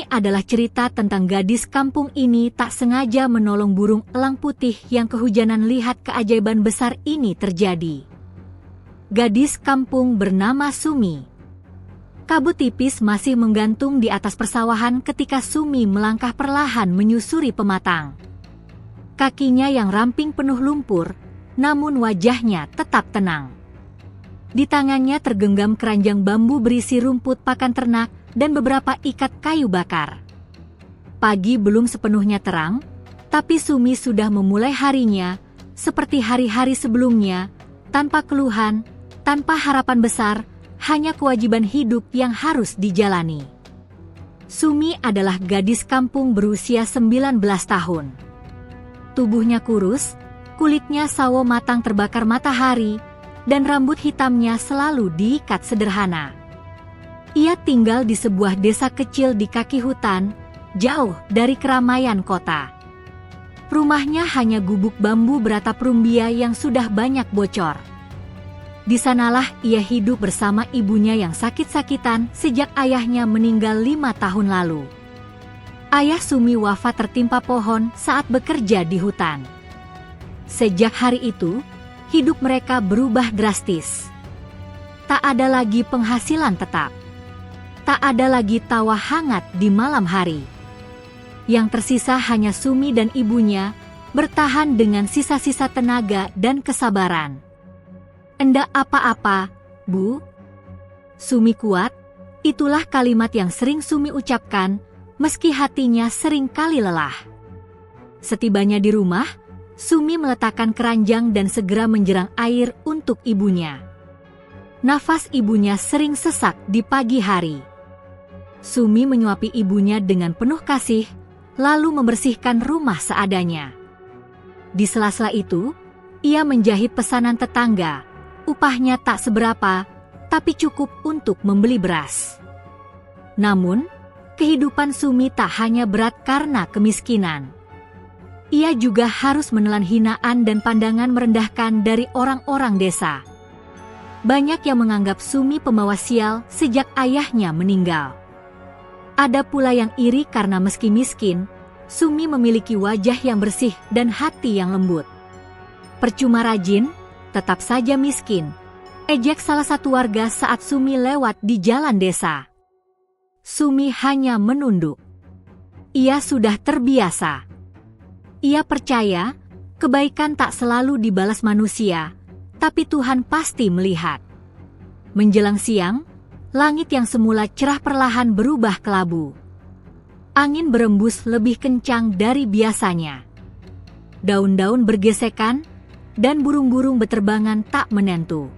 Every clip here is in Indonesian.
Ini adalah cerita tentang gadis kampung ini tak sengaja menolong burung elang putih yang kehujanan. Lihat keajaiban besar ini terjadi. Gadis kampung bernama Sumi. Kabut tipis masih menggantung di atas persawahan ketika Sumi melangkah perlahan menyusuri pematang. Kakinya yang ramping penuh lumpur, namun wajahnya tetap tenang. Di tangannya tergenggam keranjang bambu berisi rumput pakan ternak dan beberapa ikat kayu bakar. Pagi belum sepenuhnya terang, tapi Sumi sudah memulai harinya, seperti hari-hari sebelumnya, tanpa keluhan, tanpa harapan besar, hanya kewajiban hidup yang harus dijalani. Sumi adalah gadis kampung berusia 19 tahun. Tubuhnya kurus, kulitnya sawo matang terbakar matahari, dan rambut hitamnya selalu diikat sederhana. Ia tinggal di sebuah desa kecil di kaki hutan, jauh dari keramaian kota. Rumahnya hanya gubuk bambu beratap rumbia yang sudah banyak bocor. Di sanalah ia hidup bersama ibunya yang sakit-sakitan sejak ayahnya meninggal 5 tahun lalu. Ayah Sumi wafat tertimpa pohon saat bekerja di hutan. Sejak hari itu, hidup mereka berubah drastis. Tak ada lagi penghasilan tetap. Tak ada lagi tawa hangat di malam hari. Yang tersisa hanya Sumi dan ibunya, bertahan dengan sisa-sisa tenaga dan kesabaran. "Endak apa-apa, Bu." Sumi kuat, itulah kalimat yang sering Sumi ucapkan, meski hatinya sering kali lelah. Setibanya di rumah, Sumi meletakkan keranjang dan segera menjerang air untuk ibunya. Nafas ibunya sering sesak di pagi hari. Sumi menyuapi ibunya dengan penuh kasih, lalu membersihkan rumah seadanya. Di sela-sela itu, ia menjahit pesanan tetangga. Upahnya tak seberapa, tapi cukup untuk membeli beras. Namun, kehidupan Sumi tak hanya berat karena kemiskinan. Ia juga harus menelan hinaan dan pandangan merendahkan dari orang-orang desa. Banyak yang menganggap Sumi pembawa sial sejak ayahnya meninggal. Ada pula yang iri karena meski miskin, Sumi memiliki wajah yang bersih dan hati yang lembut. "Percuma rajin, tetap saja miskin," ejek salah satu warga saat Sumi lewat di jalan desa. Sumi hanya menunduk. Ia sudah terbiasa. Ia percaya, kebaikan tak selalu dibalas manusia, tapi Tuhan pasti melihat. Menjelang siang, langit yang semula cerah perlahan berubah kelabu. Angin berembus lebih kencang dari biasanya. Daun-daun bergesekan, dan burung-burung beterbangan tak menentu.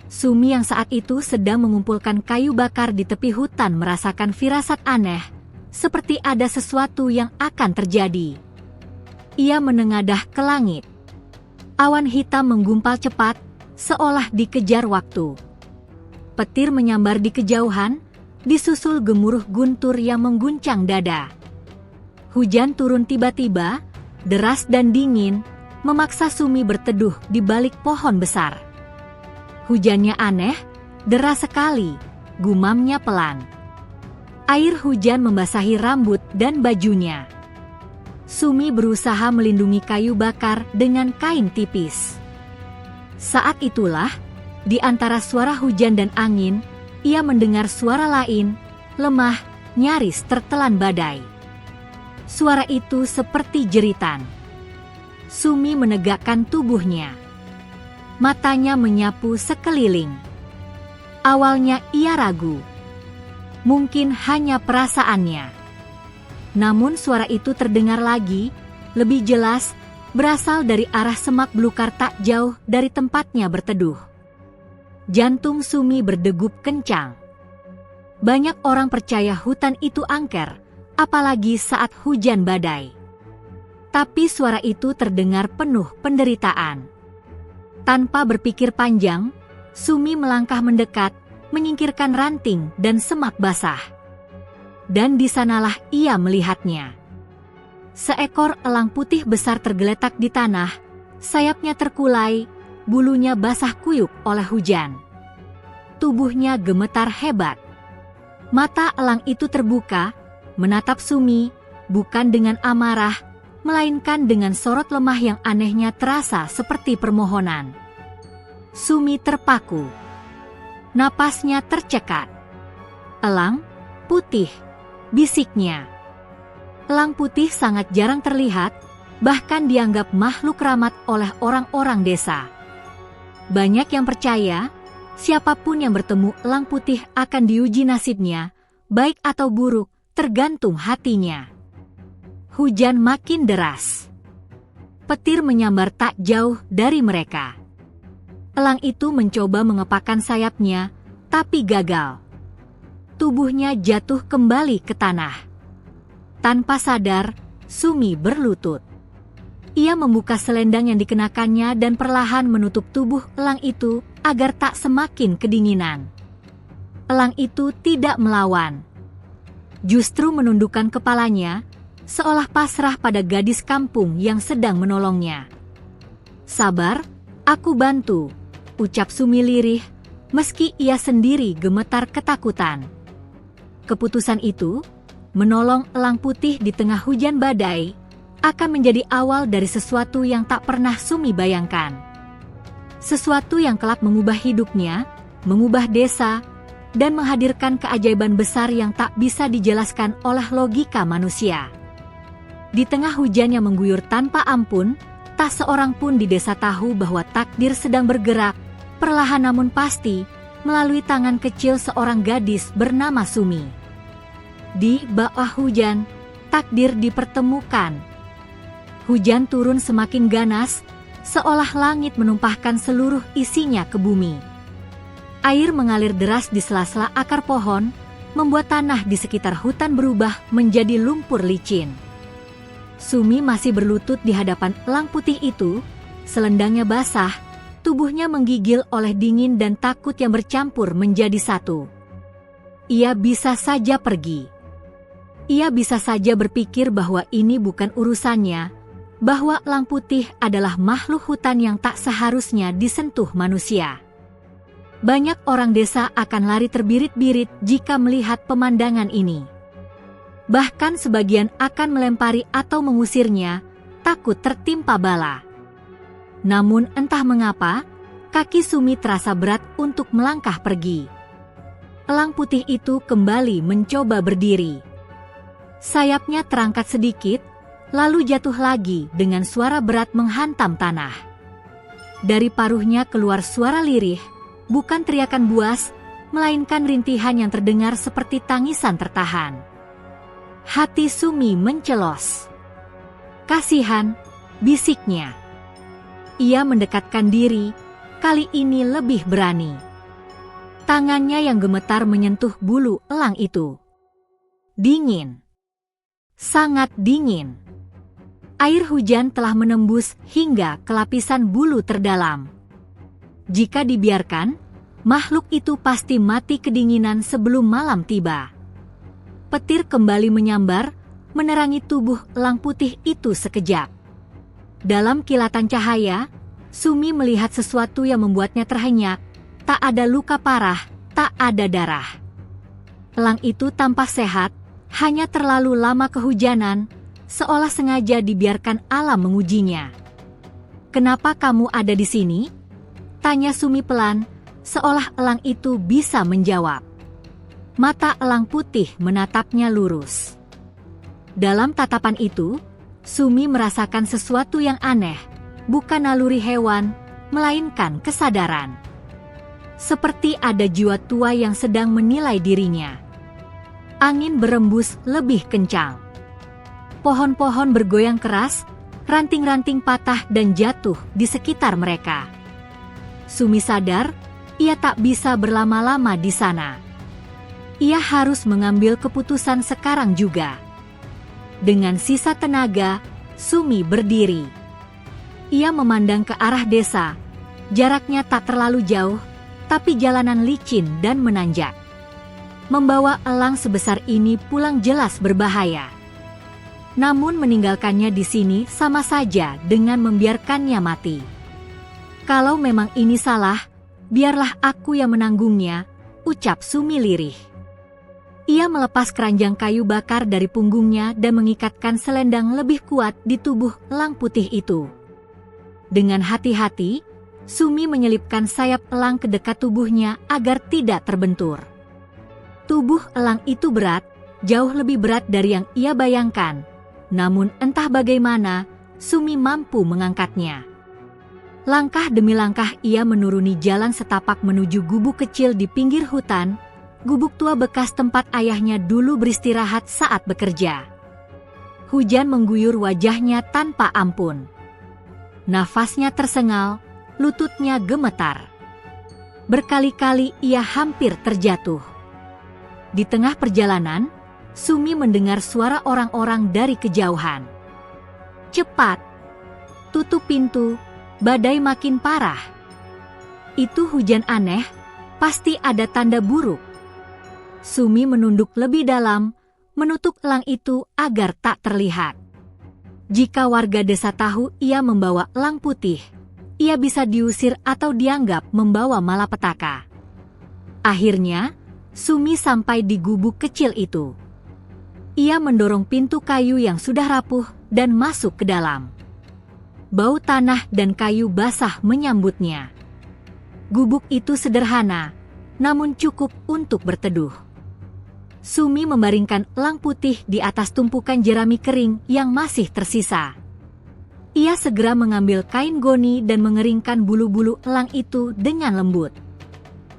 Sumi yang saat itu sedang mengumpulkan kayu bakar di tepi hutan merasakan firasat aneh, seperti ada sesuatu yang akan terjadi. Ia menengadah ke langit. Awan hitam menggumpal cepat, seolah dikejar waktu. Petir menyambar di kejauhan, disusul gemuruh guntur yang mengguncang dada. Hujan turun tiba-tiba, deras dan dingin, memaksa Sumi berteduh di balik pohon besar. Hujannya aneh, deras sekali, gumamnya pelan. Air hujan membasahi rambut dan bajunya. Sumi berusaha melindungi kayu bakar dengan kain tipis. Saat itulah, di antara suara hujan dan angin, ia mendengar suara lain, lemah, nyaris tertelan badai. Suara itu seperti jeritan. Sumi menegakkan tubuhnya. Matanya menyapu sekeliling. Awalnya ia ragu. Mungkin hanya perasaannya. Namun suara itu terdengar lagi, lebih jelas, berasal dari arah semak belukar tak jauh dari tempatnya berteduh. Jantung Sumi berdegup kencang. Banyak orang percaya hutan itu angker, apalagi saat hujan badai. Tapi suara itu terdengar penuh penderitaan. Tanpa berpikir panjang, Sumi melangkah mendekat, menyingkirkan ranting dan semak basah. Dan di sanalah ia melihatnya. Seekor elang putih besar tergeletak di tanah, sayapnya terkulai, bulunya basah kuyup oleh hujan. Tubuhnya gemetar hebat. Mata elang itu terbuka, menatap Sumi, bukan dengan amarah, melainkan dengan sorot lemah yang anehnya terasa seperti permohonan. Sumi terpaku. Napasnya tercekat. "Elang putih," bisiknya. Elang putih sangat jarang terlihat, bahkan dianggap makhluk keramat oleh orang-orang desa. Banyak yang percaya, siapapun yang bertemu elang putih akan diuji nasibnya, baik atau buruk, tergantung hatinya. Hujan makin deras. Petir menyambar tak jauh dari mereka. Elang itu mencoba mengepakkan sayapnya, tapi gagal. Tubuhnya jatuh kembali ke tanah. Tanpa sadar, Sumi berlutut. Ia membuka selendang yang dikenakannya dan perlahan menutup tubuh elang itu agar tak semakin kedinginan. Elang itu tidak melawan. Justru menundukkan kepalanya, seolah pasrah pada gadis kampung yang sedang menolongnya. "Sabar, aku bantu," ucap Sumi lirih, meski ia sendiri gemetar ketakutan. Keputusan itu, menolong elang putih di tengah hujan badai, akan menjadi awal dari sesuatu yang tak pernah Sumi bayangkan. Sesuatu yang kelak mengubah hidupnya, mengubah desa, dan menghadirkan keajaiban besar yang tak bisa dijelaskan oleh logika manusia. Di tengah hujan yang mengguyur tanpa ampun, tak seorang pun di desa tahu bahwa takdir sedang bergerak, perlahan namun pasti, melalui tangan kecil seorang gadis bernama Sumi. Di bawah hujan, takdir dipertemukan. Hujan turun semakin ganas, seolah langit menumpahkan seluruh isinya ke bumi. Air mengalir deras di sela-sela akar pohon, membuat tanah di sekitar hutan berubah menjadi lumpur licin. Sumi masih berlutut di hadapan elang putih itu, selendangnya basah, tubuhnya menggigil oleh dingin dan takut yang bercampur menjadi satu. Ia bisa saja pergi. Ia bisa saja berpikir bahwa ini bukan urusannya, bahwa elang putih adalah makhluk hutan yang tak seharusnya disentuh manusia. Banyak orang desa akan lari terbirit-birit jika melihat pemandangan ini. Bahkan sebagian akan melempari atau mengusirnya, takut tertimpa bala. Namun entah mengapa, kaki Sumi terasa berat untuk melangkah pergi. Elang putih itu kembali mencoba berdiri. Sayapnya terangkat sedikit, lalu jatuh lagi dengan suara berat menghantam tanah. Dari paruhnya keluar suara lirih, bukan teriakan buas, melainkan rintihan yang terdengar seperti tangisan tertahan. Hati Sumi mencelos. "Kasihan," bisiknya. Ia mendekatkan diri, kali ini lebih berani. Tangannya yang gemetar menyentuh bulu elang itu. Dingin. Sangat dingin. Air hujan telah menembus hingga ke lapisan bulu terdalam. Jika dibiarkan, makhluk itu pasti mati kedinginan sebelum malam tiba. Petir kembali menyambar, menerangi tubuh elang putih itu sekejap. Dalam kilatan cahaya, Sumi melihat sesuatu yang membuatnya terhenyak. Tak ada luka parah, tak ada darah. Elang itu tampak sehat, hanya terlalu lama kehujanan, seolah sengaja dibiarkan alam mengujinya. "Kenapa kamu ada di sini?" tanya Sumi pelan, seolah elang itu bisa menjawab. Mata elang putih menatapnya lurus. Dalam tatapan itu, Sumi merasakan sesuatu yang aneh, bukan naluri hewan, melainkan kesadaran. Seperti ada jiwa tua yang sedang menilai dirinya. Angin berembus lebih kencang. Pohon-pohon bergoyang keras, ranting-ranting patah dan jatuh di sekitar mereka. Sumi sadar, ia tak bisa berlama-lama di sana. Ia harus mengambil keputusan sekarang juga. Dengan sisa tenaga, Sumi berdiri. Ia memandang ke arah desa. Jaraknya tak terlalu jauh, tapi jalanan licin dan menanjak. Membawa elang sebesar ini pulang jelas berbahaya. Namun meninggalkannya di sini sama saja dengan membiarkannya mati. Kalau memang ini salah, biarlah aku yang menanggungnya, ucap Sumi lirih. Ia melepas keranjang kayu bakar dari punggungnya dan mengikatkan selendang lebih kuat di tubuh elang putih itu. Dengan hati-hati, Sumi menyelipkan sayap elang ke dekat tubuhnya agar tidak terbentur. Tubuh elang itu berat, jauh lebih berat dari yang ia bayangkan. Namun entah bagaimana, Sumi mampu mengangkatnya. Langkah demi langkah ia menuruni jalan setapak menuju gubuk kecil di pinggir hutan, gubuk tua bekas tempat ayahnya dulu beristirahat saat bekerja. Hujan mengguyur wajahnya tanpa ampun. Nafasnya tersengal, lututnya gemetar. Berkali-kali ia hampir terjatuh. Di tengah perjalanan, Sumi mendengar suara orang-orang dari kejauhan. Cepat! Tutup pintu, badai makin parah. Itu hujan aneh, pasti ada tanda buruk. Sumi menunduk lebih dalam, menutup elang itu agar tak terlihat. Jika warga desa tahu ia membawa elang putih, ia bisa diusir atau dianggap membawa malapetaka. Akhirnya, Sumi sampai di gubuk kecil itu. Ia mendorong pintu kayu yang sudah rapuh dan masuk ke dalam. Bau tanah dan kayu basah menyambutnya. Gubuk itu sederhana, namun cukup untuk berteduh. Sumi membaringkan elang putih di atas tumpukan jerami kering yang masih tersisa. Ia segera mengambil kain goni dan mengeringkan bulu-bulu elang itu dengan lembut.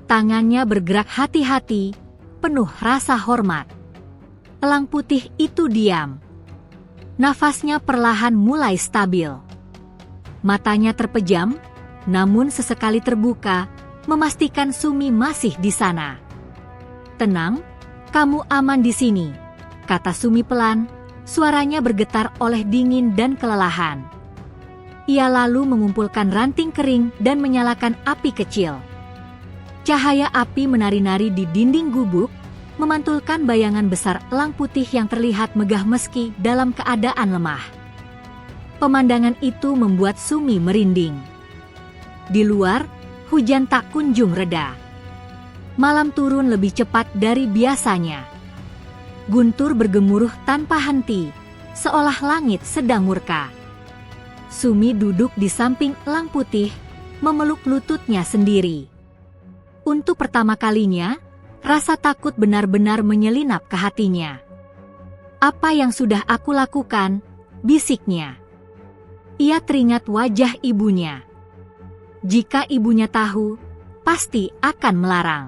Tangannya bergerak hati-hati, penuh rasa hormat. Elang putih itu diam. Nafasnya perlahan mulai stabil. Matanya terpejam, namun sesekali terbuka, memastikan Sumi masih di sana. Tenang, kamu aman di sini, kata Sumi pelan, suaranya bergetar oleh dingin dan kelelahan. Ia lalu mengumpulkan ranting kering dan menyalakan api kecil. Cahaya api menari-nari di dinding gubuk, memantulkan bayangan besar elang putih yang terlihat megah meski dalam keadaan lemah. Pemandangan itu membuat Sumi merinding. Di luar, hujan tak kunjung reda. Malam turun lebih cepat dari biasanya. Guntur bergemuruh tanpa henti, seolah langit sedang murka. Sumi duduk di samping elang putih, memeluk lututnya sendiri. Untuk pertama kalinya, rasa takut benar-benar menyelinap ke hatinya. Apa yang sudah aku lakukan? Bisiknya. Ia teringat wajah ibunya. Jika ibunya tahu, pasti akan melarang.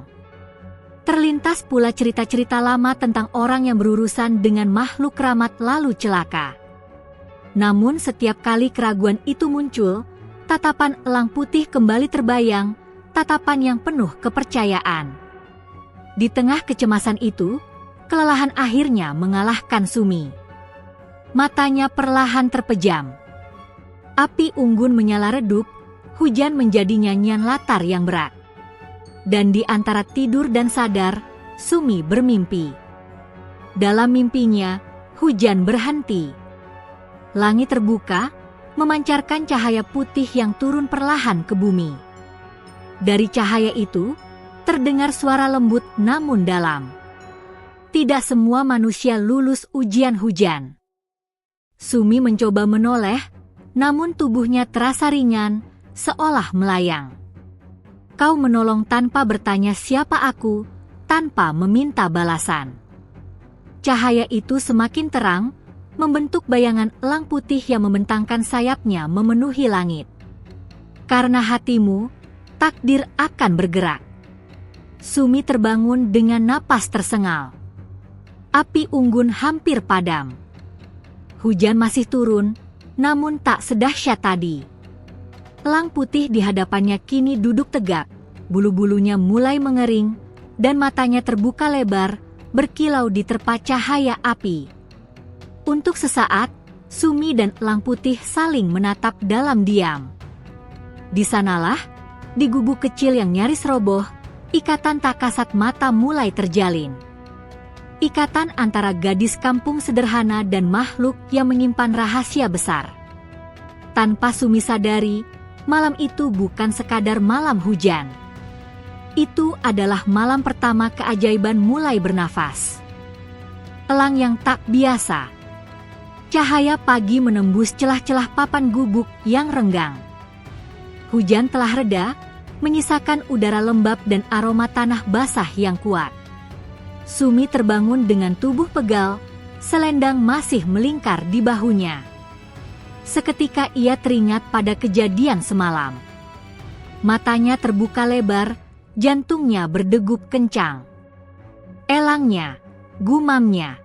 Terlintas pula cerita-cerita lama tentang orang yang berurusan dengan makhluk keramat lalu celaka. Namun setiap kali keraguan itu muncul, tatapan elang putih kembali terbayang, tatapan yang penuh kepercayaan. Di tengah kecemasan itu, kelelahan akhirnya mengalahkan Sumi. Matanya perlahan terpejam. Api unggun menyala redup, hujan menjadi nyanyian latar yang berat. Dan di antara tidur dan sadar, Sumi bermimpi. Dalam mimpinya, hujan berhenti. Langit terbuka, memancarkan cahaya putih yang turun perlahan ke bumi. Dari cahaya itu, terdengar suara lembut namun dalam. Tidak semua manusia lulus ujian hujan. Sumi mencoba menoleh, namun tubuhnya terasa ringan, seolah melayang. Kau menolong tanpa bertanya siapa aku, tanpa meminta balasan. Cahaya itu semakin terang, membentuk bayangan elang putih yang membentangkan sayapnya memenuhi langit. Karena hatimu, takdir akan bergerak. Sumi terbangun dengan napas tersengal. Api unggun hampir padam. Hujan masih turun, namun tak sedahsyat tadi. Elang putih di hadapannya kini duduk tegak, bulu-bulunya mulai mengering, dan matanya terbuka lebar, berkilau diterpa cahaya api. Untuk sesaat, Sumi dan elang putih saling menatap dalam diam. Di sanalah, di gubuk kecil yang nyaris roboh, ikatan tak kasat mata mulai terjalin. Ikatan antara gadis kampung sederhana dan makhluk yang menyimpan rahasia besar. Tanpa Sumi sadari, malam itu bukan sekadar malam hujan. Itu adalah malam pertama keajaiban mulai bernafas. Elang yang tak biasa. Cahaya pagi menembus celah-celah papan gubuk yang renggang. Hujan telah reda, menyisakan udara lembab dan aroma tanah basah yang kuat. Sumi terbangun dengan tubuh pegal, selendang masih melingkar di bahunya. Seketika ia teringat pada kejadian semalam. Matanya terbuka lebar, jantungnya berdegup kencang. Elangnya, gumamnya.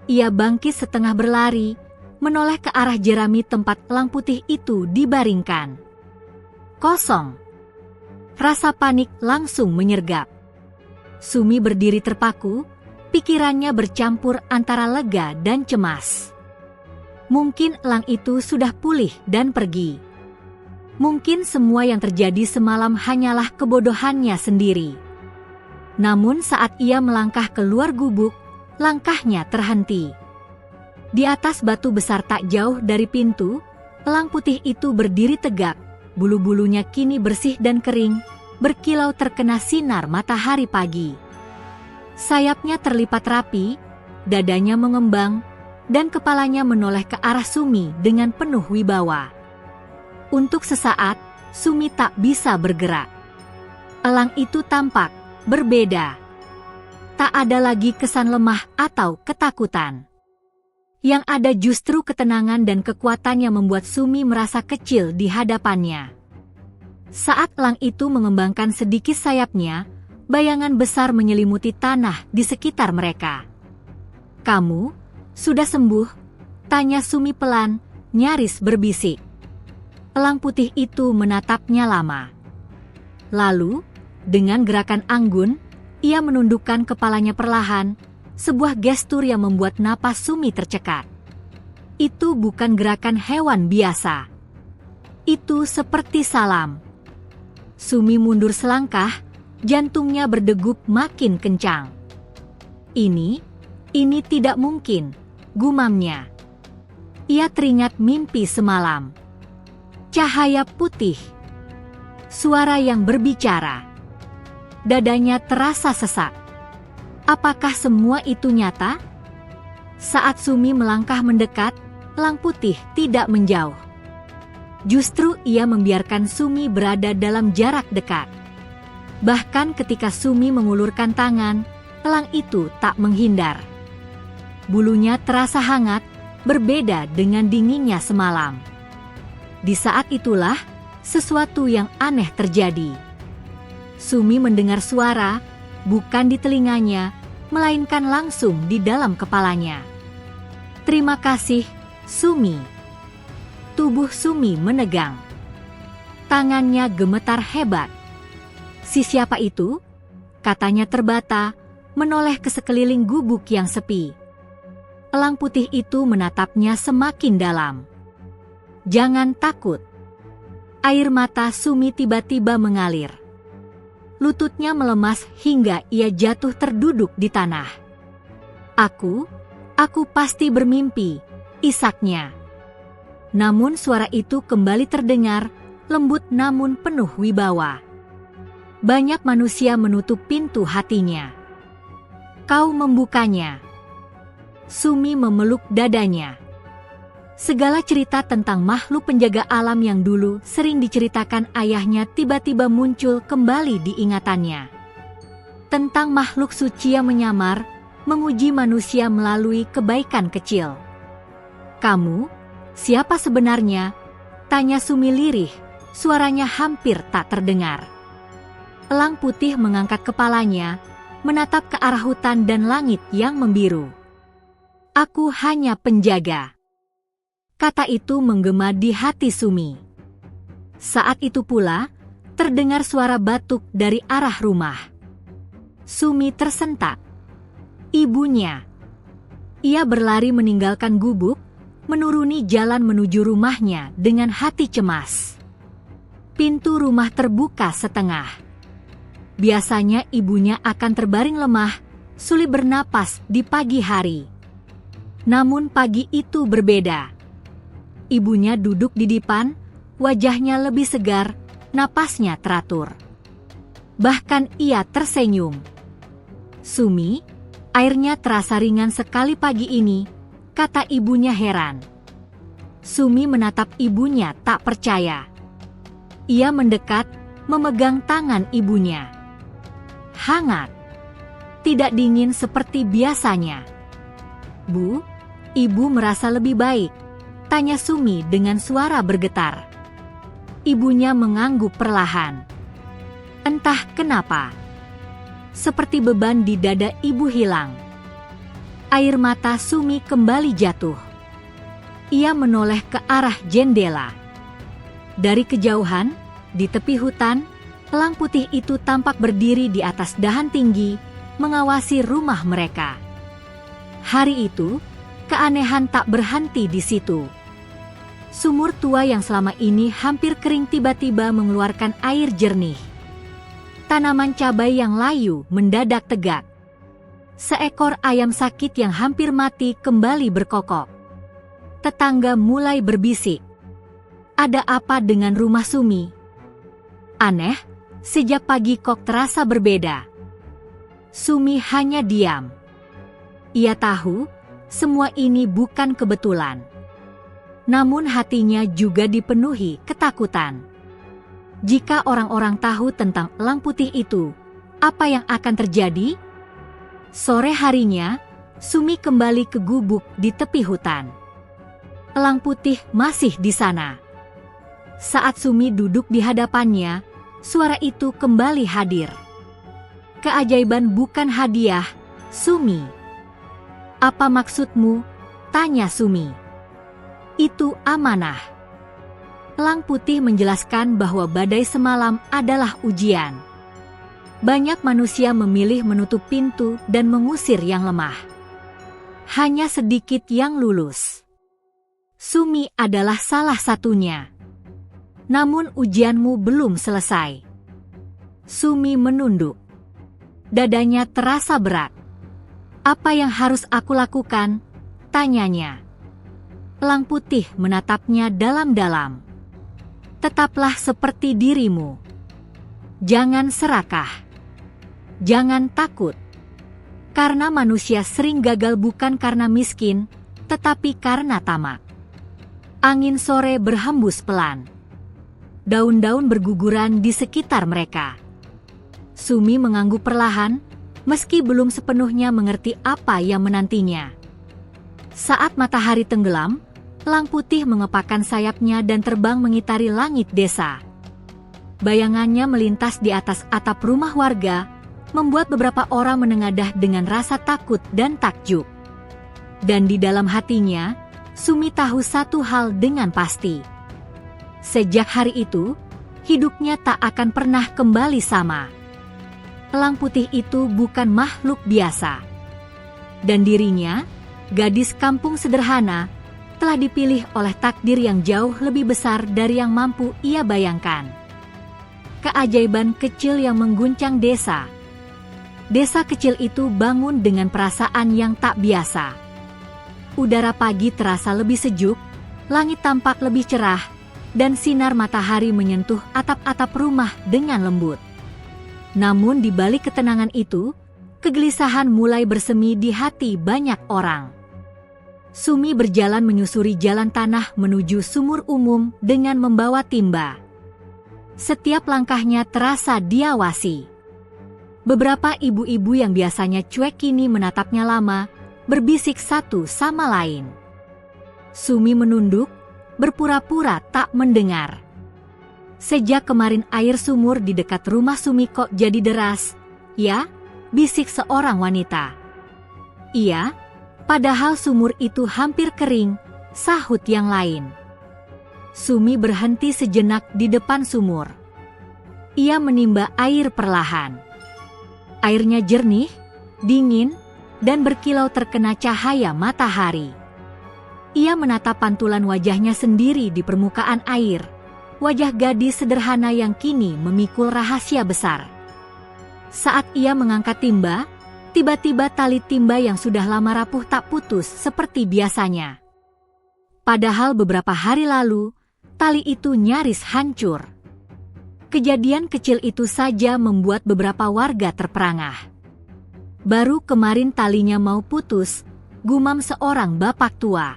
Ia bangkit setengah berlari, menoleh ke arah jerami tempat elang putih itu dibaringkan. Kosong. Rasa panik langsung menyergap. Sumi berdiri terpaku, pikirannya bercampur antara lega dan cemas. Mungkin elang itu sudah pulih dan pergi. Mungkin semua yang terjadi semalam hanyalah kebodohannya sendiri. Namun saat ia melangkah keluar gubuk, langkahnya terhenti. Di atas batu besar tak jauh dari pintu, elang putih itu berdiri tegak. Bulu-bulunya kini bersih dan kering, berkilau terkena sinar matahari pagi. Sayapnya terlipat rapi, dadanya mengembang, dan kepalanya menoleh ke arah Sumi dengan penuh wibawa. Untuk sesaat, Sumi tak bisa bergerak. Elang itu tampak berbeda. Tak ada lagi kesan lemah atau ketakutan. Yang ada justru ketenangan dan kekuatan yang membuat Sumi merasa kecil di hadapannya. Saat elang itu mengembangkan sedikit sayapnya, bayangan besar menyelimuti tanah di sekitar mereka. "Kamu sudah sembuh?" tanya Sumi pelan, nyaris berbisik. Elang putih itu menatapnya lama. Lalu, dengan gerakan anggun, ia menundukkan kepalanya perlahan, sebuah gestur yang membuat napas Sumi tercekat. Itu bukan gerakan hewan biasa. Itu seperti salam. Sumi mundur selangkah, jantungnya berdegup makin kencang. Ini tidak mungkin, gumamnya. Ia teringat mimpi semalam. Cahaya putih. Suara yang berbicara. Dadanya terasa sesak. Apakah semua itu nyata? Saat Sumi melangkah mendekat, elang putih tidak menjauh. Justru ia membiarkan Sumi berada dalam jarak dekat. Bahkan ketika Sumi mengulurkan tangan, elang itu tak menghindar. Bulunya terasa hangat, berbeda dengan dinginnya semalam. Di saat itulah, sesuatu yang aneh terjadi. Sumi mendengar suara, bukan di telinganya, melainkan langsung di dalam kepalanya. "Terima kasih, Sumi." Tubuh Sumi menegang. Tangannya gemetar hebat. "Si siapa itu?" katanya terbata, menoleh ke sekeliling gubuk yang sepi. Elang putih itu menatapnya semakin dalam. "Jangan takut." Air mata Sumi tiba-tiba mengalir. Lututnya melemas hingga ia jatuh terduduk di tanah. Aku pasti bermimpi," isaknya. Namun suara itu kembali terdengar, lembut namun penuh wibawa. Banyak manusia menutup pintu hatinya. Kau membukanya. Sumi memeluk dadanya. Segala cerita tentang makhluk penjaga alam yang dulu sering diceritakan ayahnya tiba-tiba muncul kembali di ingatannya. Tentang makhluk suci yang menyamar, menguji manusia melalui kebaikan kecil. "Kamu, siapa sebenarnya?" tanya Sumi lirih, suaranya hampir tak terdengar. Elang putih mengangkat kepalanya, menatap ke arah hutan dan langit yang membiru. "Aku hanya penjaga." Kata itu menggema di hati Sumi. Saat itu pula, terdengar suara batuk dari arah rumah. Sumi tersentak. Ibunya. Ia berlari meninggalkan gubuk, menuruni jalan menuju rumahnya dengan hati cemas. Pintu rumah terbuka setengah. Biasanya ibunya akan terbaring lemah, sulit bernapas di pagi hari. Namun pagi itu berbeda. Ibunya duduk di dipan, wajahnya lebih segar, napasnya teratur. Bahkan ia tersenyum. "Sumi, Airnya terasa ringan sekali pagi ini, kata ibunya heran. Sumi menatap ibunya tak percaya. Ia mendekat, memegang tangan ibunya. Hangat. Tidak dingin seperti biasanya. Bu, ibu merasa lebih baik, tanya Sumi dengan suara bergetar. Ibunya mengangguk perlahan. Entah kenapa. Seperti beban di dada ibu hilang. Air mata Sumi kembali jatuh. Ia menoleh ke arah jendela. Dari kejauhan, di tepi hutan, elang putih itu tampak berdiri di atas dahan tinggi, mengawasi rumah mereka. Hari itu, keanehan tak berhenti di situ. Sumur tua yang selama ini hampir kering tiba-tiba mengeluarkan air jernih. Tanaman cabai yang layu mendadak tegak. Seekor ayam sakit yang hampir mati kembali berkokok. Tetangga mulai berbisik. Ada apa dengan rumah Sumi? Aneh, sejak pagi kok terasa berbeda. Sumi hanya diam. Ia tahu, semua ini bukan kebetulan. Namun hatinya juga dipenuhi ketakutan. Jika orang-orang tahu tentang elang putih itu, apa yang akan terjadi? Sore harinya, Sumi kembali ke gubuk di tepi hutan. Elang putih masih di sana. Saat Sumi duduk di hadapannya, suara itu kembali hadir. Keajaiban bukan hadiah, Sumi. Apa maksudmu? Tanya Sumi. Itu amanah. Elang putih menjelaskan bahwa badai semalam adalah ujian. Banyak manusia memilih menutup pintu dan mengusir yang lemah. Hanya sedikit yang lulus. Sumi adalah salah satunya. Namun ujianmu belum selesai. Sumi menunduk. Dadanya terasa berat. Apa yang harus aku lakukan? Tanyanya. Elang putih menatapnya dalam-dalam. Tetaplah seperti dirimu. Jangan serakah. Jangan takut. Karena manusia sering gagal bukan karena miskin, tetapi karena tamak. Angin sore berhembus pelan. Daun-daun berguguran di sekitar mereka. Sumi mengangguk perlahan, meski belum sepenuhnya mengerti apa yang menantinya. Saat matahari tenggelam, elang putih mengepakkan sayapnya dan terbang mengitari langit desa. Bayangannya melintas di atas atap rumah warga, membuat beberapa orang menengadah dengan rasa takut dan takjub. Dan di dalam hatinya, Sumi tahu satu hal dengan pasti. Sejak hari itu, hidupnya tak akan pernah kembali sama. Elang putih itu bukan makhluk biasa. Dan dirinya, gadis kampung sederhana, telah dipilih oleh takdir yang jauh lebih besar dari yang mampu ia bayangkan. Keajaiban kecil yang mengguncang desa. Desa kecil itu bangun dengan perasaan yang tak biasa. Udara pagi terasa lebih sejuk, langit tampak lebih cerah, dan sinar matahari menyentuh atap-atap rumah dengan lembut. Namun di balik ketenangan itu, kegelisahan mulai bersemi di hati banyak orang. Sumi berjalan menyusuri jalan tanah menuju sumur umum dengan membawa timba. Setiap langkahnya terasa diawasi. Beberapa ibu-ibu yang biasanya cuek kini menatapnya lama, berbisik satu sama lain. Sumi menunduk, berpura-pura tak mendengar. Sejak kemarin air sumur di dekat rumah Sumi kok jadi deras, ya? Bisik seorang wanita. Iya. Padahal sumur itu hampir kering, sahut yang lain. Sumi berhenti sejenak di depan sumur. Ia menimba air perlahan. Airnya jernih, dingin, dan berkilau terkena cahaya matahari. Ia menatap pantulan wajahnya sendiri di permukaan air, wajah gadis sederhana yang kini memikul rahasia besar. Saat ia mengangkat timba, tiba-tiba tali timba yang sudah lama rapuh tak putus seperti biasanya. Padahal beberapa hari lalu, tali itu nyaris hancur. Kejadian kecil itu saja membuat beberapa warga terperangah. Baru kemarin talinya mau putus, gumam seorang bapak tua.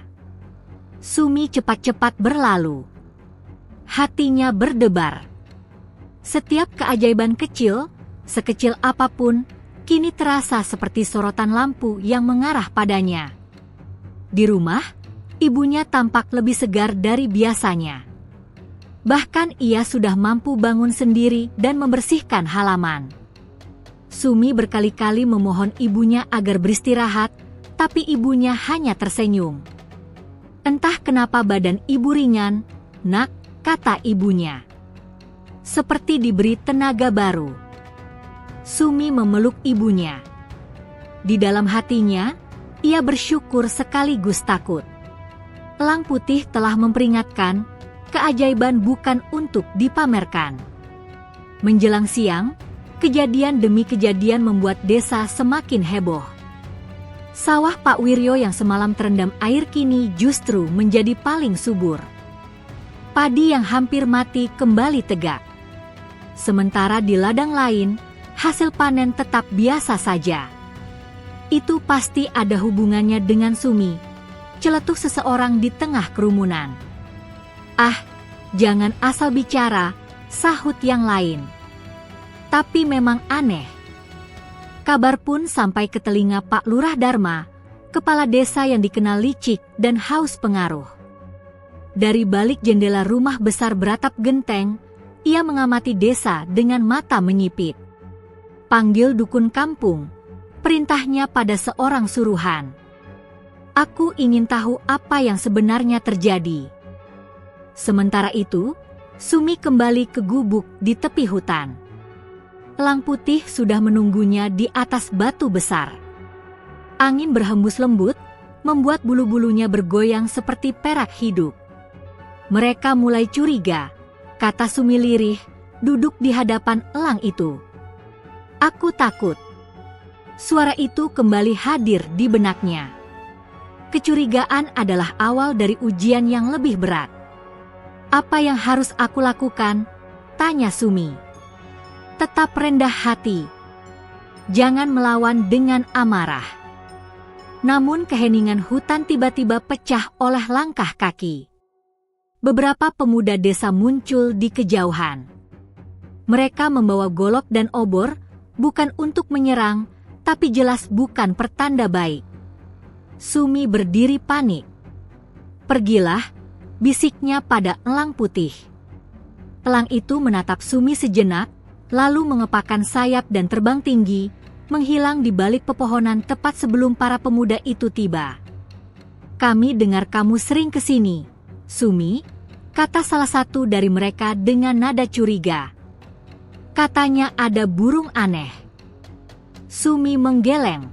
Sumi cepat-cepat berlalu. Hatinya berdebar. Setiap keajaiban kecil, sekecil apapun, kini terasa seperti sorotan lampu yang mengarah padanya. Di rumah, ibunya tampak lebih segar dari biasanya. Bahkan ia sudah mampu bangun sendiri dan membersihkan halaman. Sumi berkali-kali memohon ibunya agar beristirahat, tapi ibunya hanya tersenyum. Entah kenapa badan ibu ringan, "Nak," kata ibunya. Seperti diberi tenaga baru. Sumi memeluk ibunya. Di dalam hatinya, ia bersyukur sekaligus takut. Elang putih telah memperingatkan, keajaiban bukan untuk dipamerkan. Menjelang siang, kejadian demi kejadian membuat desa semakin heboh. Sawah Pak Wiryo yang semalam terendam air kini justru menjadi paling subur. Padi yang hampir mati kembali tegak. Sementara di ladang lain, hasil panen tetap biasa saja. Itu pasti ada hubungannya dengan Sumi, celetuk seseorang di tengah kerumunan. "Ah, jangan asal bicara," sahut yang lain. Tapi memang aneh. Kabar pun sampai ke telinga Pak Lurah Dharma, kepala desa yang dikenal licik dan haus pengaruh. Dari balik jendela rumah besar beratap genteng, ia mengamati desa dengan mata menyipit. Panggil dukun kampung, perintahnya pada seorang suruhan. "Aku ingin tahu apa yang sebenarnya terjadi." Sementara itu, Sumi kembali ke gubuk di tepi hutan. Elang putih sudah menunggunya di atas batu besar. Angin berhembus lembut, membuat bulu-bulunya bergoyang seperti perak hidup. "Mereka mulai curiga," kata Sumi lirih, duduk di hadapan elang itu. "Aku takut." Suara itu kembali hadir di benaknya. Kecurigaan adalah awal dari ujian yang lebih berat. "Apa yang harus aku lakukan?" tanya Sumi. "Tetap rendah hati. Jangan melawan dengan amarah." Namun keheningan hutan tiba-tiba pecah oleh langkah kaki. Beberapa pemuda desa muncul di kejauhan. Mereka membawa golok dan obor, bukan untuk menyerang, tapi jelas bukan pertanda baik. Sumi berdiri panik. "Pergilah," bisiknya pada elang putih. Elang itu menatap Sumi sejenak, lalu mengepakkan sayap dan terbang tinggi, menghilang di balik pepohonan tepat sebelum para pemuda itu tiba. "Kami dengar kamu sering ke sini, Sumi," kata salah satu dari mereka dengan nada curiga. "Katanya ada burung aneh." Sumi menggeleng.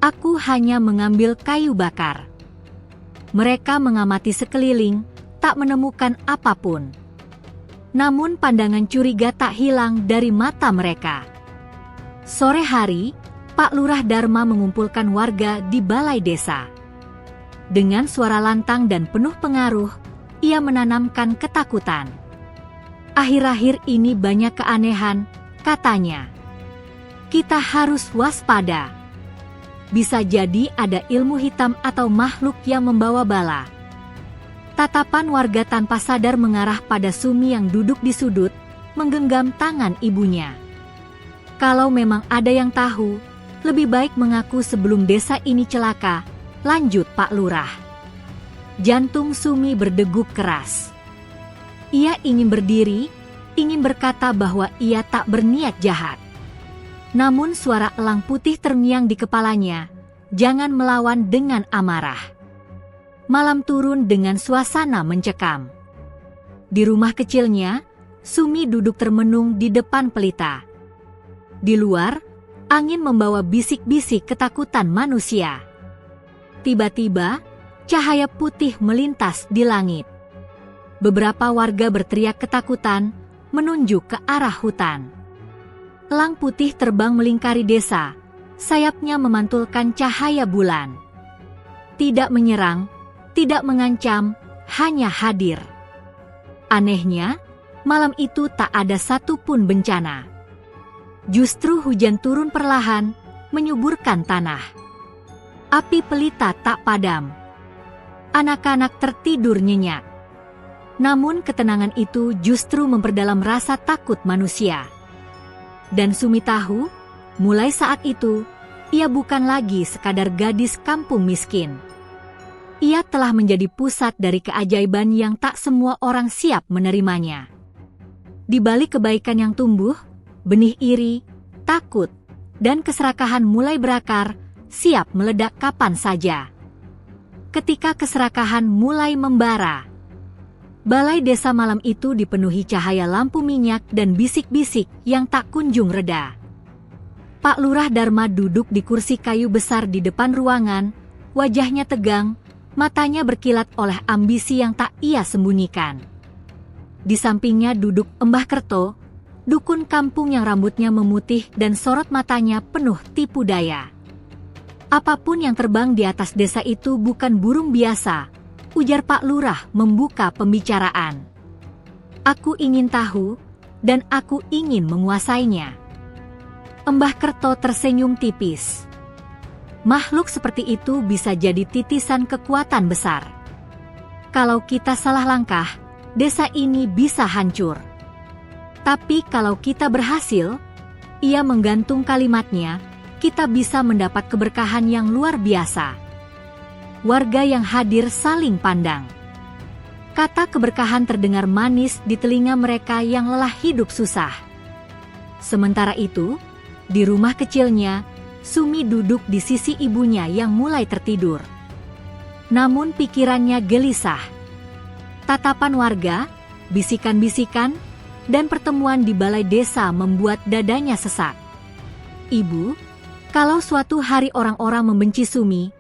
"Aku hanya mengambil kayu bakar." Mereka mengamati sekeliling, tak menemukan apapun. Namun pandangan curiga tak hilang dari mata mereka. Sore hari, Pak Lurah Dharma mengumpulkan warga di balai desa. Dengan suara lantang dan penuh pengaruh, ia menanamkan ketakutan. "Akhir-akhir ini banyak keanehan," katanya. "Kita harus waspada. Bisa jadi ada ilmu hitam atau makhluk yang membawa bala." Tatapan warga tanpa sadar mengarah pada Sumi yang duduk di sudut, menggenggam tangan ibunya. "Kalau memang ada yang tahu, lebih baik mengaku sebelum desa ini celaka," lanjut Pak Lurah. Jantung Sumi berdegup keras. Ia ingin berdiri, ingin berkata bahwa ia tak berniat jahat. Namun suara elang putih terngiang di kepalanya, "Jangan melawan dengan amarah." Malam turun dengan suasana mencekam. Di rumah kecilnya, Sumi duduk termenung di depan pelita. Di luar, angin membawa bisik-bisik ketakutan manusia. Tiba-tiba, cahaya putih melintas di langit. Beberapa warga berteriak ketakutan, menunjuk ke arah hutan. Elang putih terbang melingkari desa, sayapnya memantulkan cahaya bulan. Tidak menyerang, tidak mengancam, hanya hadir. Anehnya, malam itu tak ada satupun bencana. Justru hujan turun perlahan, menyuburkan tanah. Api pelita tak padam. Anak-anak tertidur nyenyak. Namun ketenangan itu justru memperdalam rasa takut manusia. Dan Sumi tahu, mulai saat itu, ia bukan lagi sekadar gadis kampung miskin. Ia telah menjadi pusat dari keajaiban yang tak semua orang siap menerimanya. Di balik kebaikan yang tumbuh, benih iri, takut, dan keserakahan mulai berakar, siap meledak kapan saja. Ketika keserakahan mulai membara, balai desa malam itu dipenuhi cahaya lampu minyak dan bisik-bisik yang tak kunjung reda. Pak Lurah Dharma duduk di kursi kayu besar di depan ruangan, wajahnya tegang, matanya berkilat oleh ambisi yang tak ia sembunyikan. Di sampingnya duduk Embah Kerto, dukun kampung yang rambutnya memutih dan sorot matanya penuh tipu daya. Apapun yang terbang di atas desa itu bukan burung biasa, ujar Pak Lurah membuka pembicaraan. Aku ingin tahu, dan aku ingin menguasainya. Embah Kerto tersenyum tipis. Makhluk seperti itu bisa jadi titisan kekuatan besar. Kalau kita salah langkah, desa ini bisa hancur. Tapi kalau kita berhasil, ia menggantung kalimatnya, kita bisa mendapat keberkahan yang luar biasa. Warga yang hadir saling pandang. Kata keberkahan terdengar manis di telinga mereka yang lelah hidup susah. Sementara itu, di rumah kecilnya, Sumi duduk di sisi ibunya yang mulai tertidur. Namun pikirannya gelisah. Tatapan warga, bisikan-bisikan, dan pertemuan di balai desa membuat dadanya sesak. Ibu, kalau suatu hari orang-orang membenci Sumi,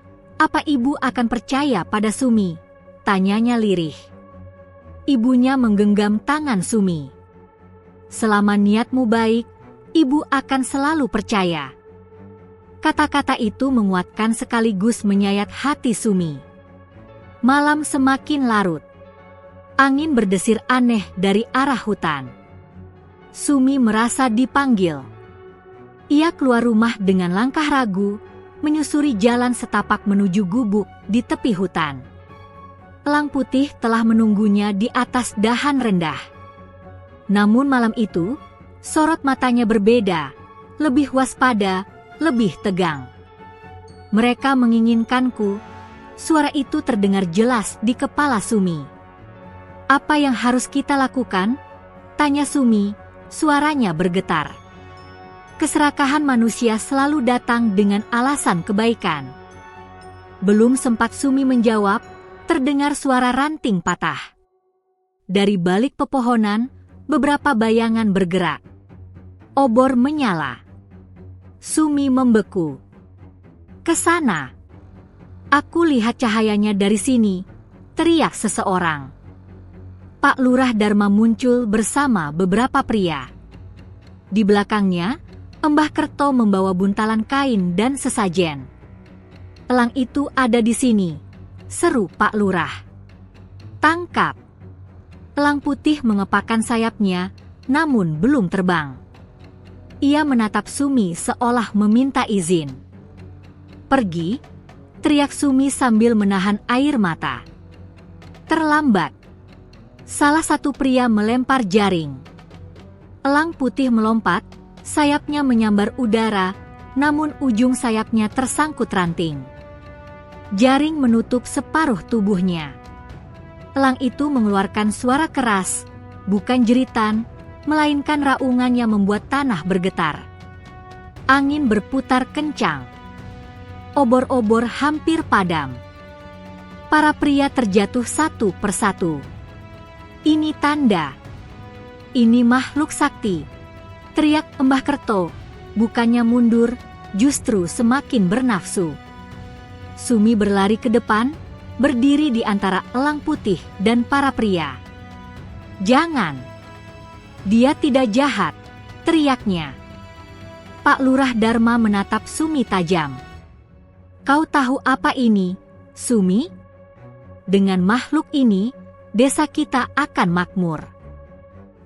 apa ibu akan percaya pada Sumi? Tanyanya lirih. Ibunya menggenggam tangan Sumi. Selama niatmu baik, ibu akan selalu percaya. Kata-kata itu menguatkan sekaligus menyayat hati Sumi. Malam semakin larut. Angin berdesir aneh dari arah hutan. Sumi merasa dipanggil. Ia keluar rumah dengan langkah ragu, menyusuri jalan setapak menuju gubuk di tepi hutan. Elang putih telah menunggunya di atas dahan rendah. Namun malam itu, sorot matanya berbeda, lebih waspada, lebih tegang. Mereka menginginkanku, suara itu terdengar jelas di kepala Sumi. Apa yang harus kita lakukan? Tanya Sumi, suaranya bergetar. Keserakahan manusia selalu datang dengan alasan kebaikan. Belum sempat Sumi menjawab, terdengar suara ranting patah. Dari balik pepohonan, beberapa bayangan bergerak. Obor menyala. Sumi membeku. Ke sana. Aku lihat cahayanya dari sini, teriak seseorang. Pak Lurah Dharma muncul bersama beberapa pria. Di belakangnya, Embah Kerto membawa buntalan kain dan sesajen. Elang itu ada di sini, seru Pak Lurah. Tangkap. Elang putih mengepakkan sayapnya, namun belum terbang. Ia menatap Sumi seolah meminta izin. Pergi, teriak Sumi sambil menahan air mata. Terlambat. Salah satu pria melempar jaring. Elang putih melompat, sayapnya menyambar udara, namun ujung sayapnya tersangkut ranting. Jaring menutup separuh tubuhnya. Elang itu mengeluarkan suara keras, bukan jeritan, melainkan raungan yang membuat tanah bergetar. Angin berputar kencang. Obor-obor hampir padam. Para pria terjatuh satu persatu. Ini tanda. Ini makhluk sakti. Teriak Embah Kerto, bukannya mundur, justru semakin bernafsu. Sumi berlari ke depan, berdiri di antara elang putih dan para pria. Jangan! Dia tidak jahat, teriaknya. Pak Lurah Dharma menatap Sumi tajam. Kau tahu apa ini, Sumi? Dengan makhluk ini, desa kita akan makmur.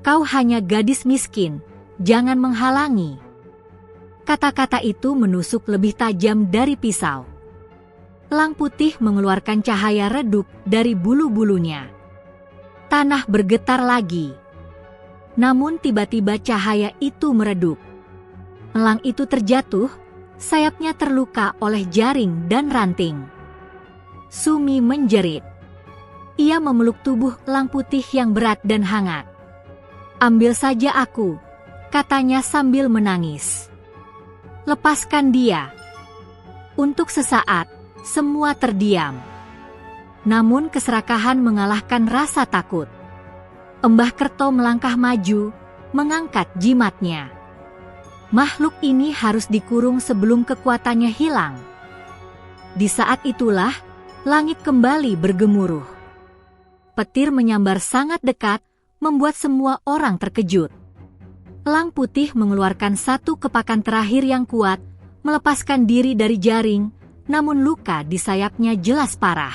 Kau hanya gadis miskin. Jangan menghalangi. Kata-kata itu menusuk lebih tajam dari pisau. Elang putih mengeluarkan cahaya redup dari bulu-bulunya. Tanah bergetar lagi. Namun tiba-tiba cahaya itu meredup. Elang itu terjatuh, sayapnya terluka oleh jaring dan ranting. Sumi menjerit. Ia memeluk tubuh elang putih yang berat dan hangat. "Ambil saja aku," katanya sambil menangis. "Lepaskan dia." Untuk sesaat, semua terdiam. Namun keserakahan mengalahkan rasa takut. Embah Kerto melangkah maju, mengangkat jimatnya. Makhluk ini harus dikurung sebelum kekuatannya hilang. Di saat itulah, langit kembali bergemuruh. Petir menyambar sangat dekat, membuat semua orang terkejut. Elang putih mengeluarkan satu kepakan terakhir yang kuat, melepaskan diri dari jaring, namun luka di sayapnya jelas parah.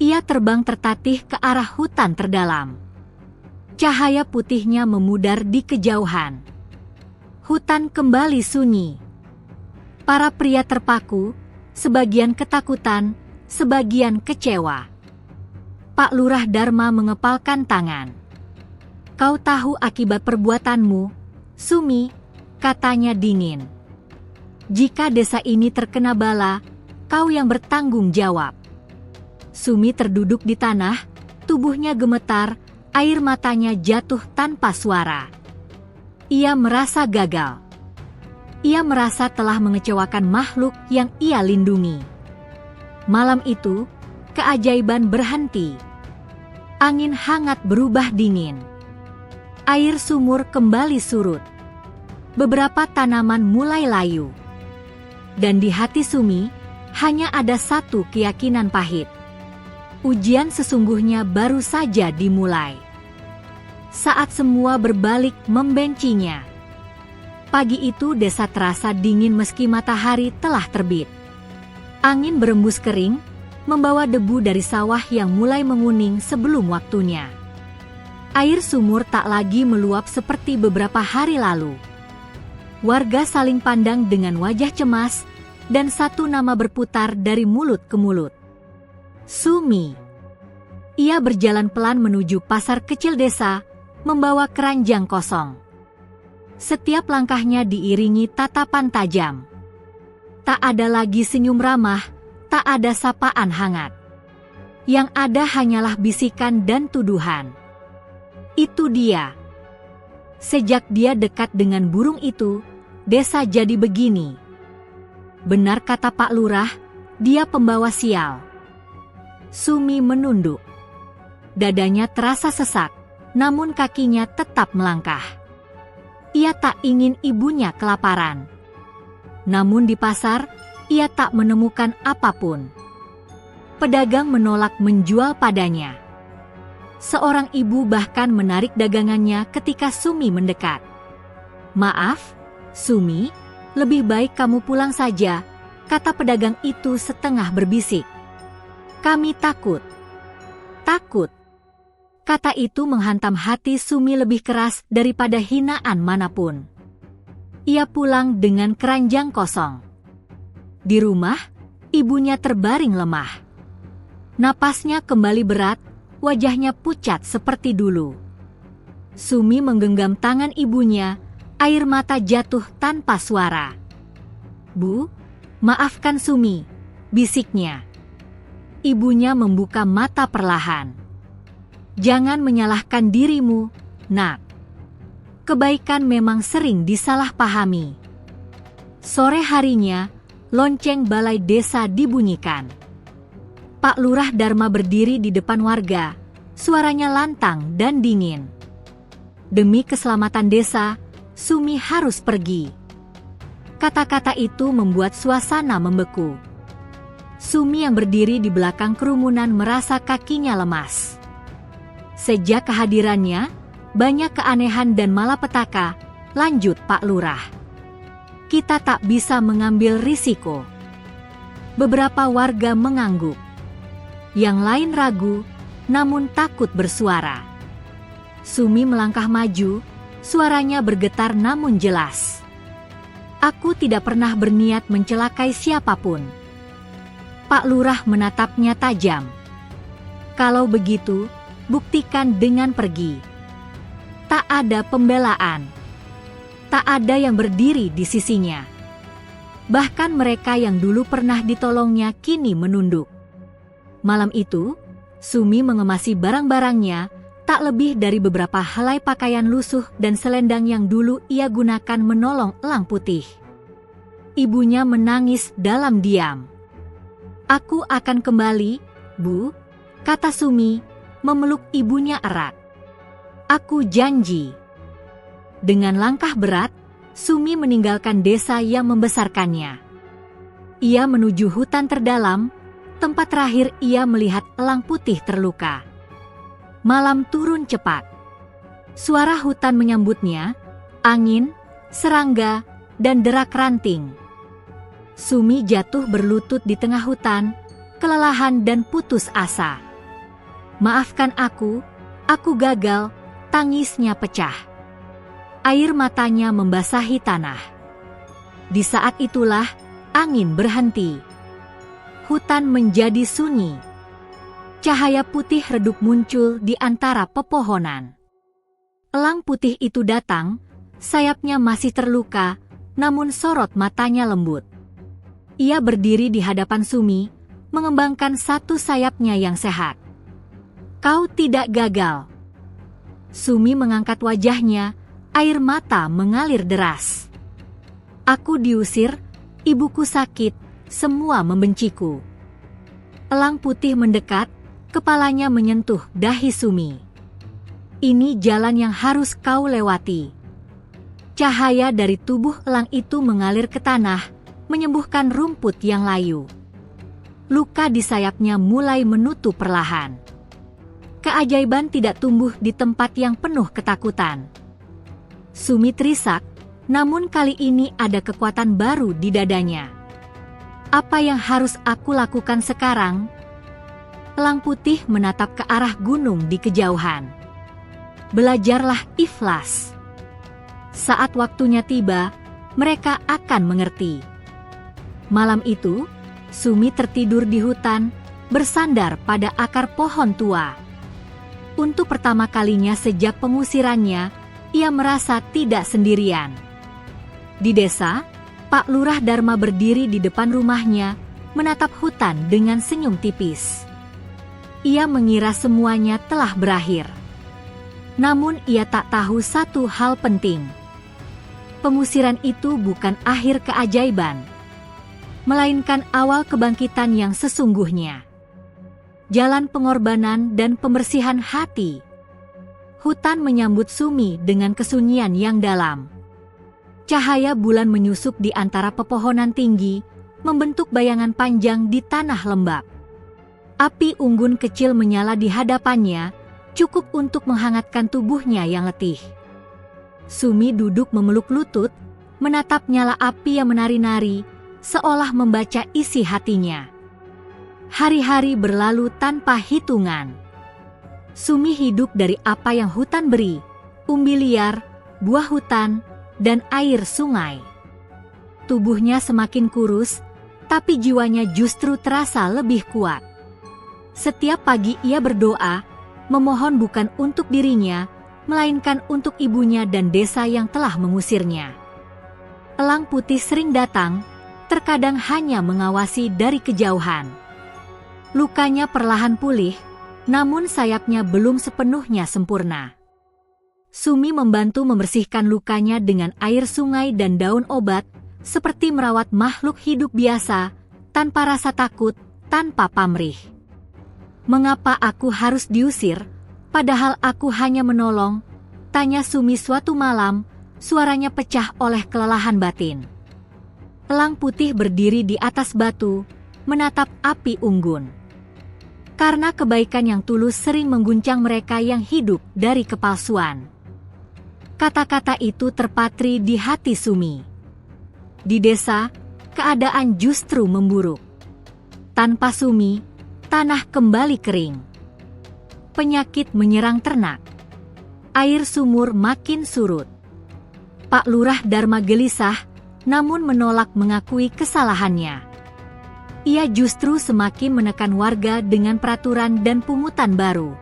Ia terbang tertatih ke arah hutan terdalam. Cahaya putihnya memudar di kejauhan. Hutan kembali sunyi. Para pria terpaku, sebagian ketakutan, sebagian kecewa. Pak Lurah Dharma mengepalkan tangan. "Kau tahu akibat perbuatanmu, Sumi," katanya dingin. "Jika desa ini terkena bala, kau yang bertanggung jawab." Sumi terduduk di tanah, tubuhnya gemetar, air matanya jatuh tanpa suara. Ia merasa gagal. Ia merasa telah mengecewakan makhluk yang ia lindungi. Malam itu, keajaiban berhenti. Angin hangat berubah dingin. Air sumur kembali surut. Beberapa tanaman mulai layu. Dan di hati Sumi, hanya ada satu keyakinan pahit. Ujian sesungguhnya baru saja dimulai. Saat semua berbalik membencinya. Pagi itu desa terasa dingin meski matahari telah terbit. Angin berembus kering, membawa debu dari sawah yang mulai menguning sebelum waktunya. Air sumur tak lagi meluap seperti beberapa hari lalu. Warga saling pandang dengan wajah cemas, dan satu nama berputar dari mulut ke mulut. Sumi. Ia berjalan pelan menuju pasar kecil desa, membawa keranjang kosong. Setiap langkahnya diiringi tatapan tajam. Tak ada lagi senyum ramah, tak ada sapaan hangat. Yang ada hanyalah bisikan dan tuduhan. Itu dia. Sejak dia dekat dengan burung itu, desa jadi begini. Benar kata Pak Lurah, dia pembawa sial. Sumi menunduk. Dadanya terasa sesak, namun kakinya tetap melangkah. Ia tak ingin ibunya kelaparan. Namun di pasar, ia tak menemukan apapun. Pedagang menolak menjual padanya. Seorang ibu bahkan menarik dagangannya ketika Sumi mendekat. "Maaf, Sumi, lebih baik kamu pulang saja," kata pedagang itu setengah berbisik. "Kami takut." "Takut?" Kata itu menghantam hati Sumi lebih keras daripada hinaan manapun. Ia pulang dengan keranjang kosong. Di rumah, ibunya terbaring lemah. Napasnya kembali berat, wajahnya pucat seperti dulu. Sumi menggenggam tangan ibunya, air mata jatuh tanpa suara. "Bu, maafkan Sumi," bisiknya. Ibunya membuka mata perlahan. "Jangan menyalahkan dirimu, Nak. Kebaikan memang sering disalahpahami." Sore harinya, lonceng balai desa dibunyikan. Pak Lurah Dharma berdiri di depan warga, suaranya lantang dan dingin. "Demi keselamatan desa, Sumi harus pergi." Kata-kata itu membuat suasana membeku. Sumi yang berdiri di belakang kerumunan merasa kakinya lemas. Sejak kehadirannya, banyak keanehan dan malapetaka, lanjut Pak Lurah. "Kita tak bisa mengambil risiko." Beberapa warga mengangguk. Yang lain ragu, namun takut bersuara. Sumi melangkah maju, suaranya bergetar namun jelas. Aku tidak pernah berniat mencelakai siapapun. Pak Lurah menatapnya tajam. Kalau begitu, buktikan dengan pergi. Tak ada pembelaan. Tak ada yang berdiri di sisinya. Bahkan mereka yang dulu pernah ditolongnya kini menunduk. Malam itu, Sumi mengemasi barang-barangnya, tak lebih dari beberapa helai pakaian lusuh dan selendang yang dulu ia gunakan menolong Elang Putih. Ibunya menangis dalam diam. "Aku akan kembali, Bu," kata Sumi, memeluk ibunya erat. "Aku janji." Dengan langkah berat, Sumi meninggalkan desa yang membesarkannya. Ia menuju hutan terdalam, tempat terakhir ia melihat Elang Putih terluka. Malam turun cepat. Suara hutan menyambutnya, angin, serangga, dan derak ranting. Sumi jatuh berlutut di tengah hutan, kelelahan dan putus asa. "Maafkan aku gagal," tangisnya pecah. Air matanya membasahi tanah. Di saat itulah, angin berhenti. Hutan menjadi sunyi. Cahaya putih redup muncul di antara pepohonan. Elang Putih itu datang, sayapnya masih terluka, namun sorot matanya lembut. Ia berdiri di hadapan Sumi, mengembangkan satu sayapnya yang sehat. "Kau tidak gagal." Sumi mengangkat wajahnya, air mata mengalir deras. "Aku diusir, ibuku sakit, semua membenciku." Elang Putih mendekat, kepalanya menyentuh dahi Sumi. "Ini jalan yang harus kau lewati." Cahaya dari tubuh elang itu mengalir ke tanah, menyembuhkan rumput yang layu. Luka di sayapnya mulai menutup perlahan. Keajaiban tidak tumbuh di tempat yang penuh ketakutan. Sumi terisak, namun kali ini ada kekuatan baru di dadanya. "Apa yang harus aku lakukan sekarang?" Elang Putih menatap ke arah gunung di kejauhan. "Belajarlah ikhlas. Saat waktunya tiba, mereka akan mengerti." Malam itu, Sumi tertidur di hutan, bersandar pada akar pohon tua. Untuk pertama kalinya sejak pengusirannya, ia merasa tidak sendirian. Di desa, Pak Lurah Dharma berdiri di depan rumahnya, menatap hutan dengan senyum tipis. Ia mengira semuanya telah berakhir. Namun ia tak tahu satu hal penting. Pengusiran itu bukan akhir keajaiban, melainkan awal kebangkitan yang sesungguhnya. Jalan pengorbanan dan pembersihan hati. Hutan menyambut Sumi dengan kesunyian yang dalam. Cahaya bulan menyusup di antara pepohonan tinggi, membentuk bayangan panjang di tanah lembab. Api unggun kecil menyala di hadapannya, cukup untuk menghangatkan tubuhnya yang letih. Sumi duduk memeluk lutut, menatap nyala api yang menari-nari, seolah membaca isi hatinya. Hari-hari berlalu tanpa hitungan. Sumi hidup dari apa yang hutan beri, umbi liar, buah hutan, dan air sungai. Tubuhnya semakin kurus, tapi jiwanya justru terasa lebih kuat. Setiap pagi ia berdoa, memohon bukan untuk dirinya, melainkan untuk ibunya dan desa yang telah mengusirnya. Elang Putih sering datang, terkadang hanya mengawasi dari kejauhan. Lukanya perlahan pulih, namun sayapnya belum sepenuhnya sempurna. Sumi membantu membersihkan lukanya dengan air sungai dan daun obat, seperti merawat makhluk hidup biasa, tanpa rasa takut, tanpa pamrih. "Mengapa aku harus diusir, padahal aku hanya menolong?" tanya Sumi suatu malam, suaranya pecah oleh kelelahan batin. Elang Putih berdiri di atas batu, menatap api unggun. Karena kebaikan yang tulus sering mengguncang mereka yang hidup dari kepalsuan. Kata-kata itu terpatri di hati Sumi. Di desa, keadaan justru memburuk. Tanpa Sumi, tanah kembali kering. Penyakit menyerang ternak. Air sumur makin surut. Pak Lurah Dharma gelisah, namun menolak mengakui kesalahannya. Ia justru semakin menekan warga dengan peraturan dan pungutan baru.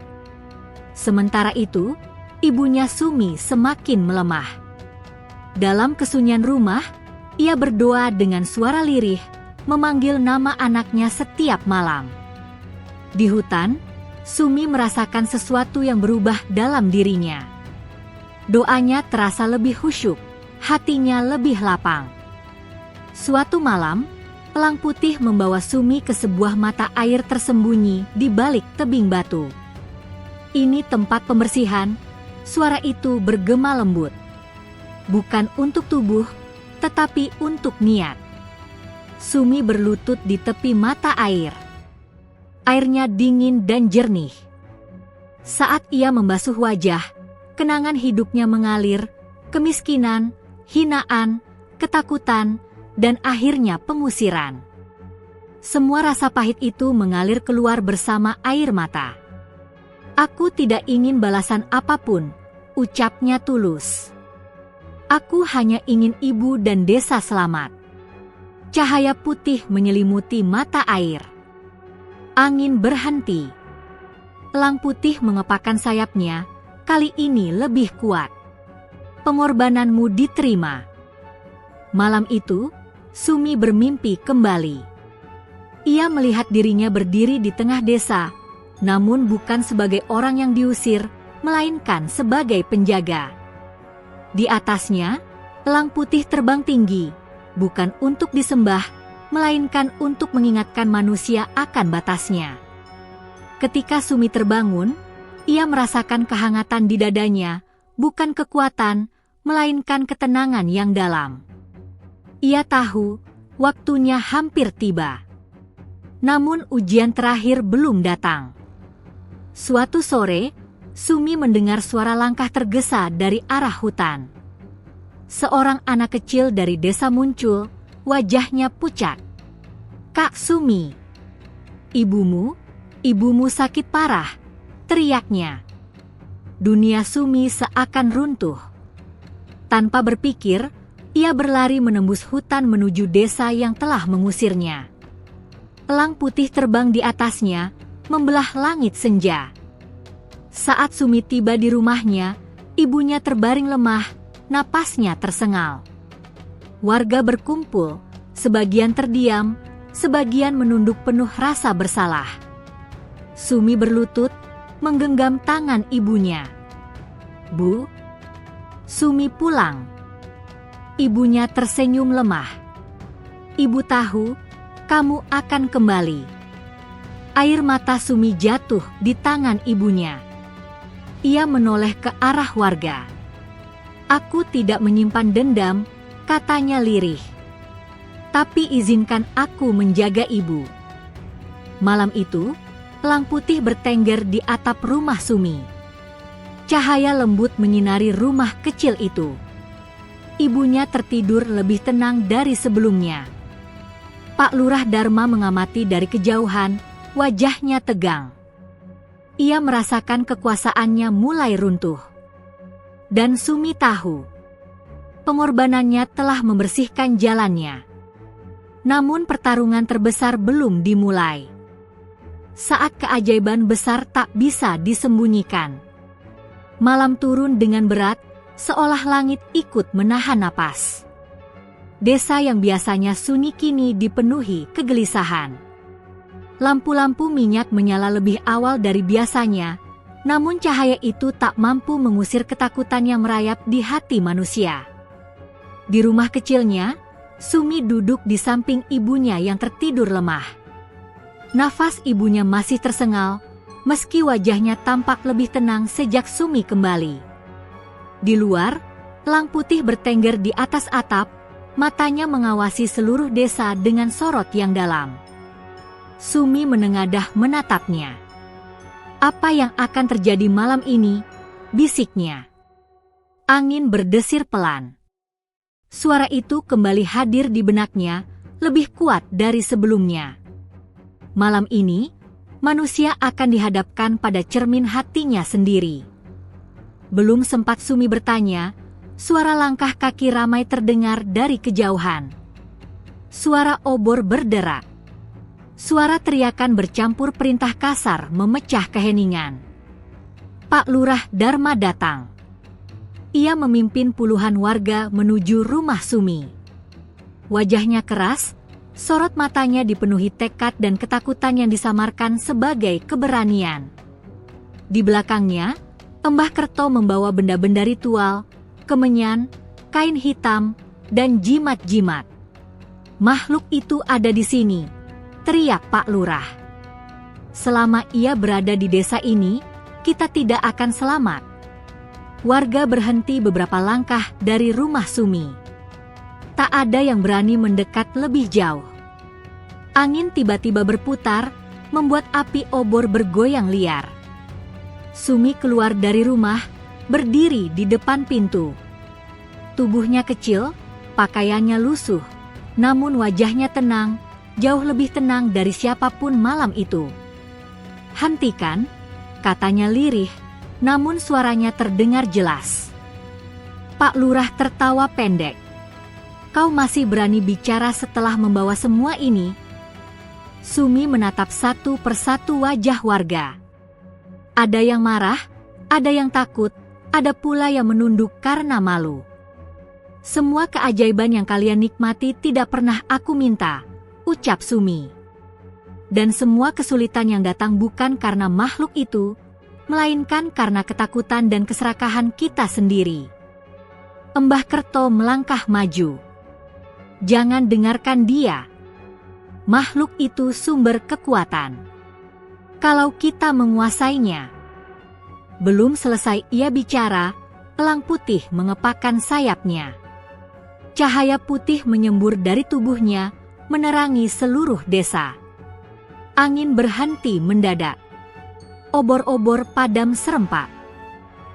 Sementara itu, ibunya Sumi semakin melemah. Dalam kesunyian rumah, ia berdoa dengan suara lirih, memanggil nama anaknya setiap malam. Di hutan, Sumi merasakan sesuatu yang berubah dalam dirinya. Doanya terasa lebih khusyuk, hatinya lebih lapang. Suatu malam, elang putih membawa Sumi ke sebuah mata air tersembunyi di balik tebing batu. Ini tempat pembersihan, suara itu bergema lembut. Bukan untuk tubuh, tetapi untuk niat. Sumi berlutut di tepi mata air. Airnya dingin dan jernih. Saat ia membasuh wajah, kenangan hidupnya mengalir, kemiskinan, hinaan, ketakutan, dan akhirnya pengusiran. Semua rasa pahit itu mengalir keluar bersama air mata. "Aku tidak ingin balasan apapun," ucapnya tulus. "Aku hanya ingin ibu dan desa selamat." Cahaya putih menyelimuti mata air. Angin berhenti. Elang putih mengepakkan sayapnya, kali ini lebih kuat. "Pengorbananmu diterima." Malam itu, Sumi bermimpi kembali. Ia melihat dirinya berdiri di tengah desa, namun bukan sebagai orang yang diusir, melainkan sebagai penjaga. Di atasnya, elang putih terbang tinggi, bukan untuk disembah, melainkan untuk mengingatkan manusia akan batasnya. Ketika Sumi terbangun, ia merasakan kehangatan di dadanya, bukan kekuatan, melainkan ketenangan yang dalam. Ia tahu, waktunya hampir tiba. Namun ujian terakhir belum datang. Suatu sore, Sumi mendengar suara langkah tergesa dari arah hutan. Seorang anak kecil dari desa muncul, wajahnya pucat. "Kak Sumi." Ibumu sakit parah," teriaknya. Dunia Sumi seakan runtuh. Tanpa berpikir, ia berlari menembus hutan menuju desa yang telah mengusirnya. Elang putih terbang di atasnya, membelah langit senja. Saat Sumi tiba di rumahnya, ibunya terbaring lemah, napasnya tersengal. Warga berkumpul, sebagian terdiam, sebagian menunduk penuh rasa bersalah. Sumi berlutut, menggenggam tangan ibunya. "Bu." Sumi pulang. Ibunya tersenyum lemah. "Ibu tahu, kamu akan kembali." Air mata Sumi jatuh di tangan ibunya. Ia menoleh ke arah warga. "Aku tidak menyimpan dendam," katanya lirih. "Tapi izinkan aku menjaga ibu." Malam itu, elang putih bertengger di atap rumah Sumi. Cahaya lembut menyinari rumah kecil itu. Ibunya tertidur lebih tenang dari sebelumnya. Pak Lurah Dharma mengamati dari kejauhan, wajahnya tegang. Ia merasakan kekuasaannya mulai runtuh. Dan Sumi tahu, pengorbanannya telah membersihkan jalannya. Namun pertarungan terbesar belum dimulai. Saat keajaiban besar tak bisa disembunyikan. Malam turun dengan berat, seolah langit ikut menahan napas. Desa yang biasanya sunyi kini dipenuhi kegelisahan. Lampu-lampu minyak menyala lebih awal dari biasanya, namun cahaya itu tak mampu mengusir ketakutan yang merayap di hati manusia. Di rumah kecilnya, Sumi duduk di samping ibunya yang tertidur lemah. Nafas ibunya masih tersengal, meski wajahnya tampak lebih tenang sejak Sumi kembali. Di luar, elang putih bertengger di atas atap, matanya mengawasi seluruh desa dengan sorot yang dalam. Sumi menengadah menatapnya. "Apa yang akan terjadi malam ini?" bisiknya. Angin berdesir pelan. Suara itu kembali hadir di benaknya, lebih kuat dari sebelumnya. Malam ini, manusia akan dihadapkan pada cermin hatinya sendiri. Belum sempat Sumi bertanya, suara langkah kaki ramai terdengar dari kejauhan. Suara obor berderak. Suara teriakan bercampur perintah kasar memecah keheningan. Pak Lurah Dharma datang. Ia memimpin puluhan warga menuju rumah Sumi. Wajahnya keras, sorot matanya dipenuhi tekad dan ketakutan yang disamarkan sebagai keberanian. Di belakangnya, Mbah Kerto membawa benda-benda ritual, kemenyan, kain hitam, dan jimat-jimat. "Makhluk itu ada di sini," teriak Pak Lurah. "Selama ia berada di desa ini, kita tidak akan selamat." Warga berhenti beberapa langkah dari rumah Sumi. Tak ada yang berani mendekat lebih jauh. Angin tiba-tiba berputar, membuat api obor bergoyang liar. Sumi keluar dari rumah, berdiri di depan pintu. Tubuhnya kecil, pakaiannya lusuh, namun wajahnya tenang, jauh lebih tenang dari siapapun malam itu. "Hentikan," katanya lirih, namun suaranya terdengar jelas. Pak Lurah tertawa pendek. "Kau masih berani bicara setelah membawa semua ini?" Sumi menatap satu persatu wajah warga. Ada yang marah, ada yang takut, ada pula yang menunduk karena malu. "Semua keajaiban yang kalian nikmati tidak pernah aku minta," ucap Sumi. "Dan semua kesulitan yang datang bukan karena makhluk itu, melainkan karena ketakutan dan keserakahan kita sendiri." Mbah Kerto melangkah maju. "Jangan dengarkan dia. Makhluk itu sumber kekuatan. Kalau kita menguasainya." Belum selesai ia bicara, elang putih mengepakkan sayapnya. Cahaya putih menyembur dari tubuhnya, menerangi seluruh desa. Angin berhenti mendadak. Obor-obor padam serempak.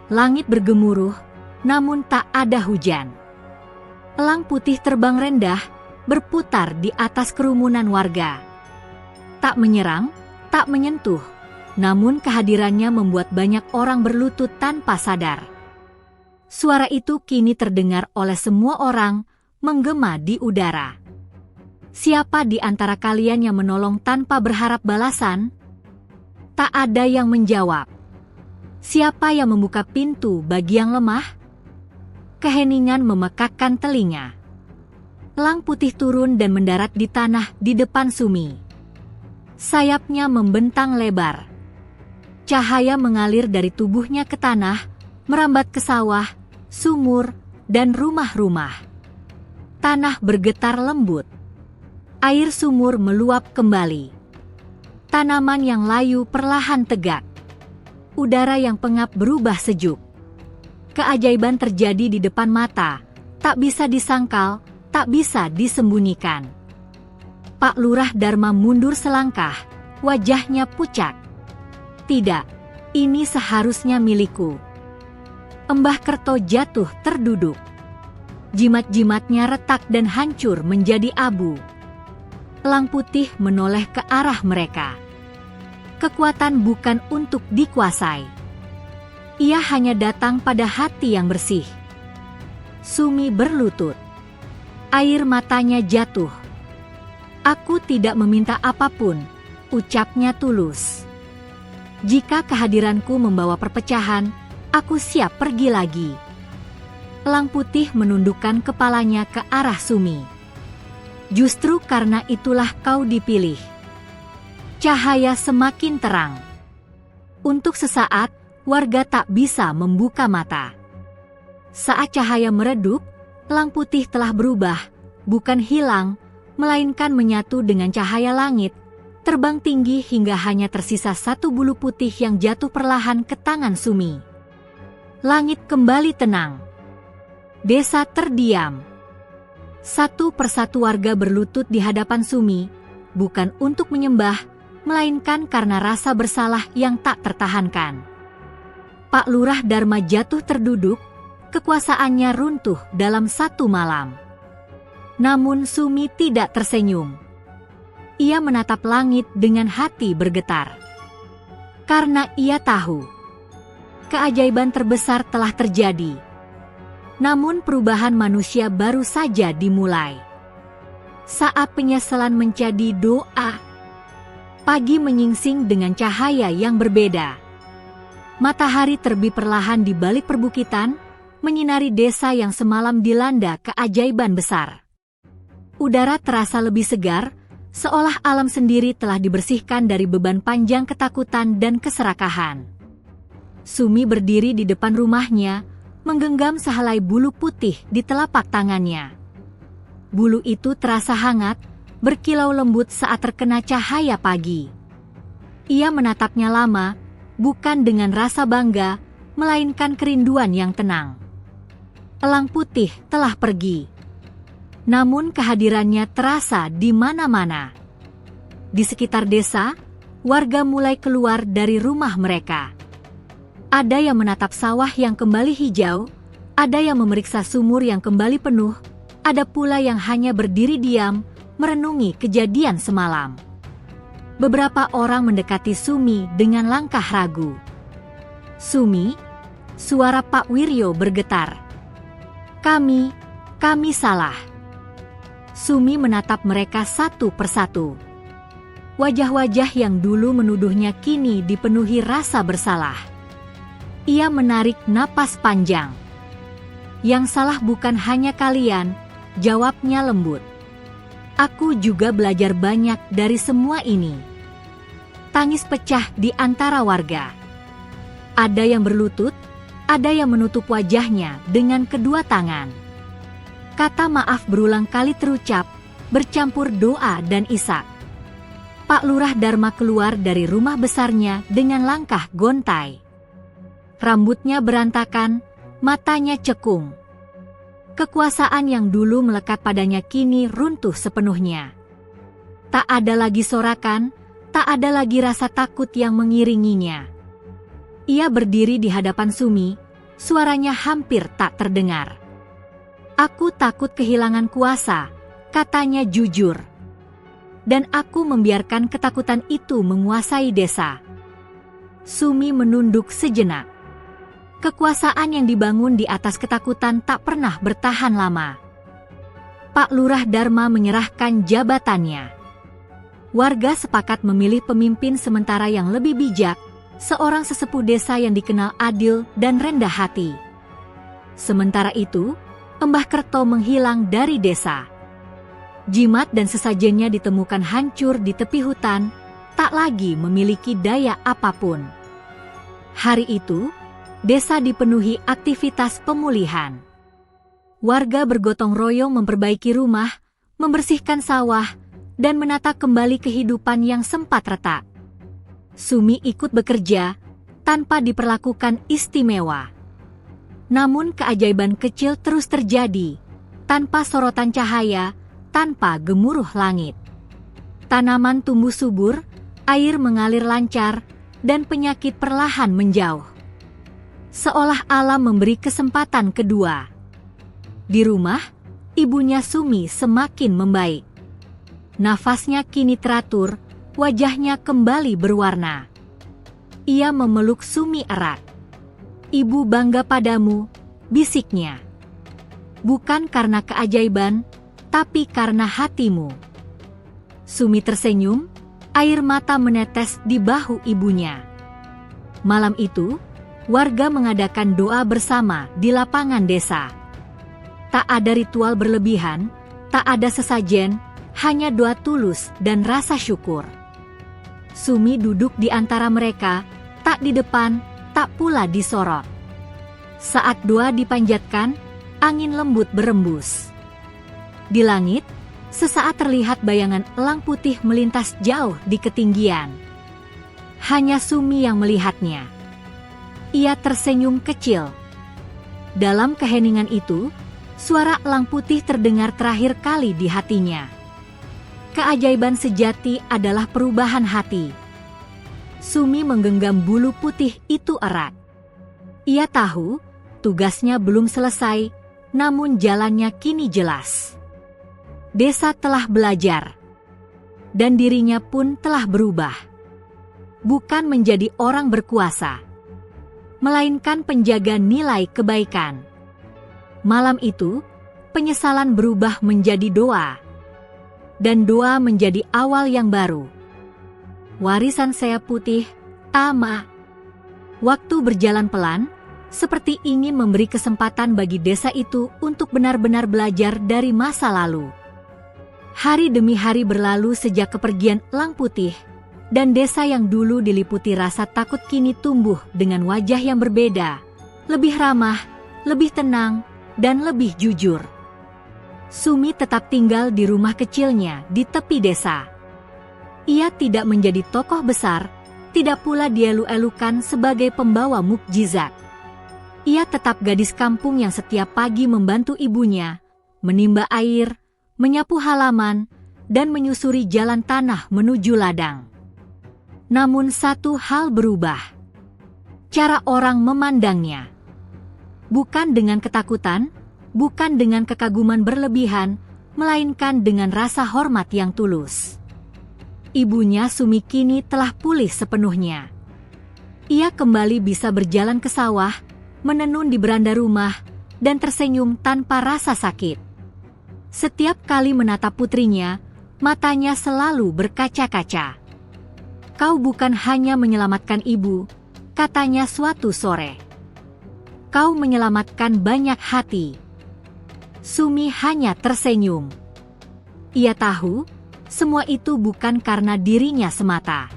Langit bergemuruh, namun tak ada hujan. Elang putih terbang rendah, berputar di atas kerumunan warga. Tak menyerang, tak menyentuh, namun kehadirannya membuat banyak orang berlutut tanpa sadar. Suara itu kini terdengar oleh semua orang, menggema di udara. "Siapa di antara kalian yang menolong tanpa berharap balasan?" Tak ada yang menjawab. "Siapa yang membuka pintu bagi yang lemah?" Keheningan memekakkan telinga. Elang putih turun dan mendarat di tanah di depan Sumi. Sayapnya membentang lebar. Cahaya mengalir dari tubuhnya ke tanah, merambat ke sawah, sumur, dan rumah-rumah. Tanah bergetar lembut. Air sumur meluap kembali. Tanaman yang layu perlahan tegak. Udara yang pengap berubah sejuk. Keajaiban terjadi di depan mata, tak bisa disangkal, tak bisa disembunyikan. Pak Lurah Dharma mundur selangkah, wajahnya pucat. "Tidak, ini seharusnya milikku." Mbah Kerto jatuh terduduk. Jimat-jimatnya retak dan hancur menjadi abu. Elang putih menoleh ke arah mereka. Kekuatan bukan untuk dikuasai. Ia hanya datang pada hati yang bersih. Sumi berlutut. Air matanya jatuh. "Aku tidak meminta apapun," ucapnya tulus. "Jika kehadiranku membawa perpecahan, aku siap pergi lagi." Elang putih menundukkan kepalanya ke arah Sumi. "Justru karena itulah kau dipilih." Cahaya semakin terang. Untuk sesaat, warga tak bisa membuka mata. Saat cahaya meredup, elang putih telah berubah, bukan hilang, melainkan menyatu dengan cahaya langit, terbang tinggi hingga hanya tersisa satu bulu putih yang jatuh perlahan ke tangan Sumi. Langit kembali tenang. Desa terdiam. Satu persatu warga berlutut di hadapan Sumi, bukan untuk menyembah, melainkan karena rasa bersalah yang tak tertahankan. Pak Lurah Dharma jatuh terduduk, kekuasaannya runtuh dalam satu malam. Namun Sumi tidak tersenyum. Ia menatap langit dengan hati bergetar. Karena ia tahu, keajaiban terbesar telah terjadi. Namun perubahan manusia baru saja dimulai. Saat penyesalan menjadi doa, pagi menyingsing dengan cahaya yang berbeda. Matahari terbit perlahan di balik perbukitan, menyinari desa yang semalam dilanda keajaiban besar. Udara terasa lebih segar, seolah alam sendiri telah dibersihkan dari beban panjang ketakutan dan keserakahan. Sumi berdiri di depan rumahnya, menggenggam sehelai bulu putih di telapak tangannya. Bulu itu terasa hangat, berkilau lembut saat terkena cahaya pagi. Ia menatapnya lama, bukan dengan rasa bangga, melainkan kerinduan yang tenang. Elang putih telah pergi. Namun kehadirannya terasa di mana-mana. Di sekitar desa, warga mulai keluar dari rumah mereka. Ada yang menatap sawah yang kembali hijau, ada yang memeriksa sumur yang kembali penuh, ada pula yang hanya berdiri diam, merenungi kejadian semalam. Beberapa orang mendekati Sumi dengan langkah ragu. "Sumi," suara Pak Wiryo bergetar. Kami salah." Sumi menatap mereka satu persatu. Wajah-wajah yang dulu menuduhnya kini dipenuhi rasa bersalah. Ia menarik napas panjang. "Yang salah bukan hanya kalian," jawabnya lembut. "Aku juga belajar banyak dari semua ini." Tangis pecah di antara warga. Ada yang berlutut, ada yang menutup wajahnya dengan kedua tangan. Kata maaf berulang kali terucap, bercampur doa dan isak. Pak Lurah Dharma keluar dari rumah besarnya dengan langkah gontai. Rambutnya berantakan, matanya cekung. Kekuasaan yang dulu melekat padanya kini runtuh sepenuhnya. Tak ada lagi sorakan, tak ada lagi rasa takut yang mengiringinya. Ia berdiri di hadapan Sumi, suaranya hampir tak terdengar. "Aku takut kehilangan kuasa," katanya jujur. "Dan aku membiarkan ketakutan itu menguasai desa." Sumi menunduk sejenak. Kekuasaan yang dibangun di atas ketakutan tak pernah bertahan lama. Pak Lurah Dharma menyerahkan jabatannya. Warga sepakat memilih pemimpin sementara yang lebih bijak, seorang sesepuh desa yang dikenal adil dan rendah hati. Sementara itu, Embah Kerto menghilang dari desa. Jimat dan sesajennya ditemukan hancur di tepi hutan, tak lagi memiliki daya apapun. Hari itu, desa dipenuhi aktivitas pemulihan. Warga bergotong royong memperbaiki rumah, membersihkan sawah, dan menata kembali kehidupan yang sempat retak. Sumi ikut bekerja, tanpa diperlakukan istimewa. Namun keajaiban kecil terus terjadi, tanpa sorotan cahaya, tanpa gemuruh langit. Tanaman tumbuh subur, air mengalir lancar, dan penyakit perlahan menjauh. Seolah alam memberi kesempatan kedua. Di rumah, ibunya Sumi semakin membaik. Nafasnya kini teratur, wajahnya kembali berwarna. Ia memeluk Sumi erat. "Ibu bangga padamu," bisiknya. "Bukan karena keajaiban, tapi karena hatimu." Sumi tersenyum, air mata menetes di bahu ibunya. Malam itu, warga mengadakan doa bersama di lapangan desa. Tak ada ritual berlebihan, tak ada sesajen, hanya doa tulus dan rasa syukur. Sumi duduk di antara mereka, tak di depan, tak pula disorot. Saat doa dipanjatkan, angin lembut berembus. Di langit, sesaat terlihat bayangan elang putih melintas jauh di ketinggian. Hanya Sumi yang melihatnya. Ia tersenyum kecil. Dalam keheningan itu, suara elang putih terdengar terakhir kali di hatinya. Keajaiban sejati adalah perubahan hati. Sumi menggenggam bulu putih itu erat. Ia tahu, tugasnya belum selesai, namun jalannya kini jelas. Desa telah belajar, dan dirinya pun telah berubah. Bukan menjadi orang berkuasa, melainkan penjaga nilai kebaikan. Malam itu, penyesalan berubah menjadi doa. Dan doa menjadi awal yang baru. Warisan sayap putih, Tama. Waktu berjalan pelan, seperti ingin memberi kesempatan bagi desa itu untuk benar-benar belajar dari masa lalu. Hari demi hari berlalu sejak kepergian Elang Putih, dan desa yang dulu diliputi rasa takut kini tumbuh dengan wajah yang berbeda, lebih ramah, lebih tenang, dan lebih jujur. Sumi tetap tinggal di rumah kecilnya di tepi desa. Ia tidak menjadi tokoh besar, tidak pula dielu-elukan sebagai pembawa mukjizat. Ia tetap gadis kampung yang setiap pagi membantu ibunya, menimba air, menyapu halaman, dan menyusuri jalan tanah menuju ladang. Namun satu hal berubah. Cara orang memandangnya. Bukan dengan ketakutan, bukan dengan kekaguman berlebihan, melainkan dengan rasa hormat yang tulus. Ibunya Sumi kini telah pulih sepenuhnya. Ia kembali bisa berjalan ke sawah, menenun di beranda rumah, dan tersenyum tanpa rasa sakit. Setiap kali menatap putrinya, matanya selalu berkaca-kaca. "Kau bukan hanya menyelamatkan ibu," katanya suatu sore. "Kau menyelamatkan banyak hati." Sumi hanya tersenyum. Ia tahu, semua itu bukan karena dirinya semata.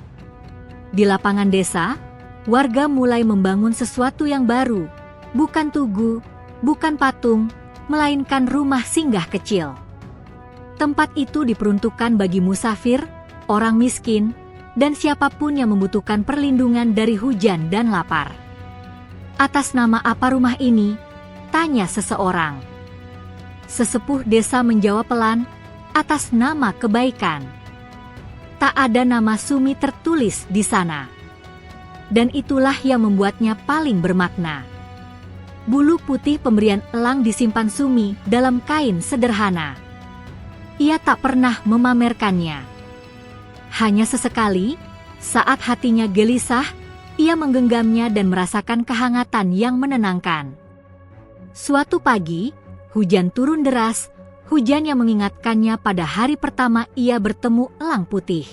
Di lapangan desa, warga mulai membangun sesuatu yang baru, bukan tugu, bukan patung, melainkan rumah singgah kecil. Tempat itu diperuntukkan bagi musafir, orang miskin, dan siapapun yang membutuhkan perlindungan dari hujan dan lapar. "Atas nama apa rumah ini?" tanya seseorang. Sesepuh desa menjawab pelan, "Atas nama kebaikan." Tak ada nama Sumi tertulis di sana. Dan itulah yang membuatnya paling bermakna. Bulu putih pemberian Elang disimpan Sumi dalam kain sederhana. Ia tak pernah memamerkannya. Hanya sesekali, saat hatinya gelisah, ia menggenggamnya dan merasakan kehangatan yang menenangkan. Suatu pagi, hujan turun deras, hujan yang mengingatkannya pada hari pertama ia bertemu Elang Putih.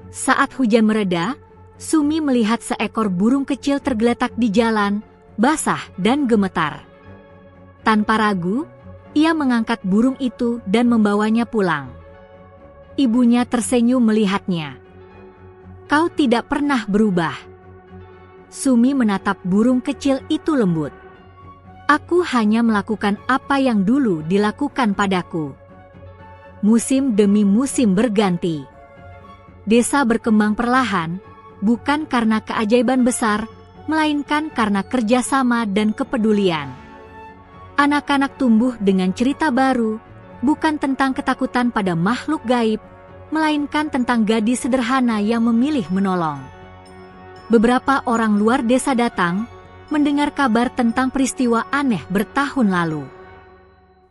Saat hujan mereda, Sumi melihat seekor burung kecil tergeletak di jalan, basah dan gemetar. Tanpa ragu, ia mengangkat burung itu dan membawanya pulang. Ibunya tersenyum melihatnya. "Kau tidak pernah berubah." Sumi menatap burung kecil itu lembut. "Aku hanya melakukan apa yang dulu dilakukan padaku." Musim demi musim berganti. Desa berkembang perlahan, bukan karena keajaiban besar, melainkan karena kerjasama dan kepedulian. Anak-anak tumbuh dengan cerita baru, bukan tentang ketakutan pada makhluk gaib, melainkan tentang gadis sederhana yang memilih menolong. Beberapa orang luar desa datang, mendengar kabar tentang peristiwa aneh bertahun lalu.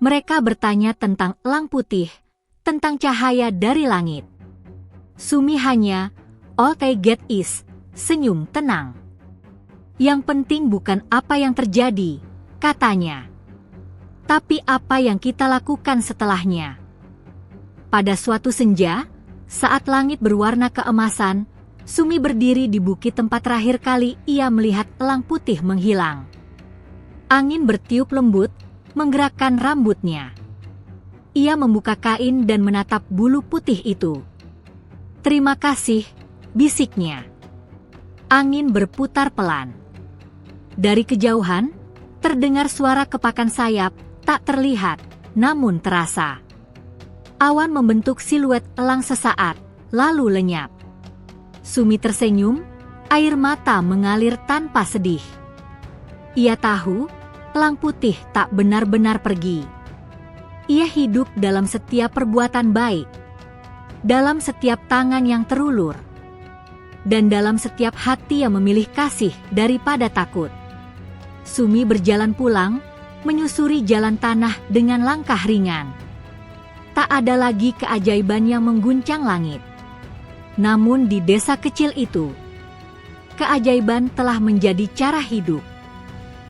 Mereka bertanya tentang Elang Putih, tentang cahaya dari langit. Sumi hanya, "All they get is," senyum tenang. "Yang penting bukan apa yang terjadi," katanya, "tapi apa yang kita lakukan setelahnya." Pada suatu senja, saat langit berwarna keemasan, Sumi berdiri di bukit tempat terakhir kali ia melihat Elang Putih menghilang. Angin bertiup lembut, menggerakkan rambutnya. Ia membuka kain dan menatap bulu putih itu. "Terima kasih," bisiknya. Angin berputar pelan. Dari kejauhan, terdengar suara kepakan sayap, tak terlihat, namun terasa. Awan membentuk siluet elang sesaat, lalu lenyap. Sumi tersenyum, air mata mengalir tanpa sedih. Ia tahu, Elang Putih tak benar-benar pergi. Ia hidup dalam setiap perbuatan baik, dalam setiap tangan yang terulur, dan dalam setiap hati yang memilih kasih daripada takut. Sumi berjalan pulang, menyusuri jalan tanah dengan langkah ringan. Tak ada lagi keajaiban yang mengguncang langit. Namun di desa kecil itu, keajaiban telah menjadi cara hidup.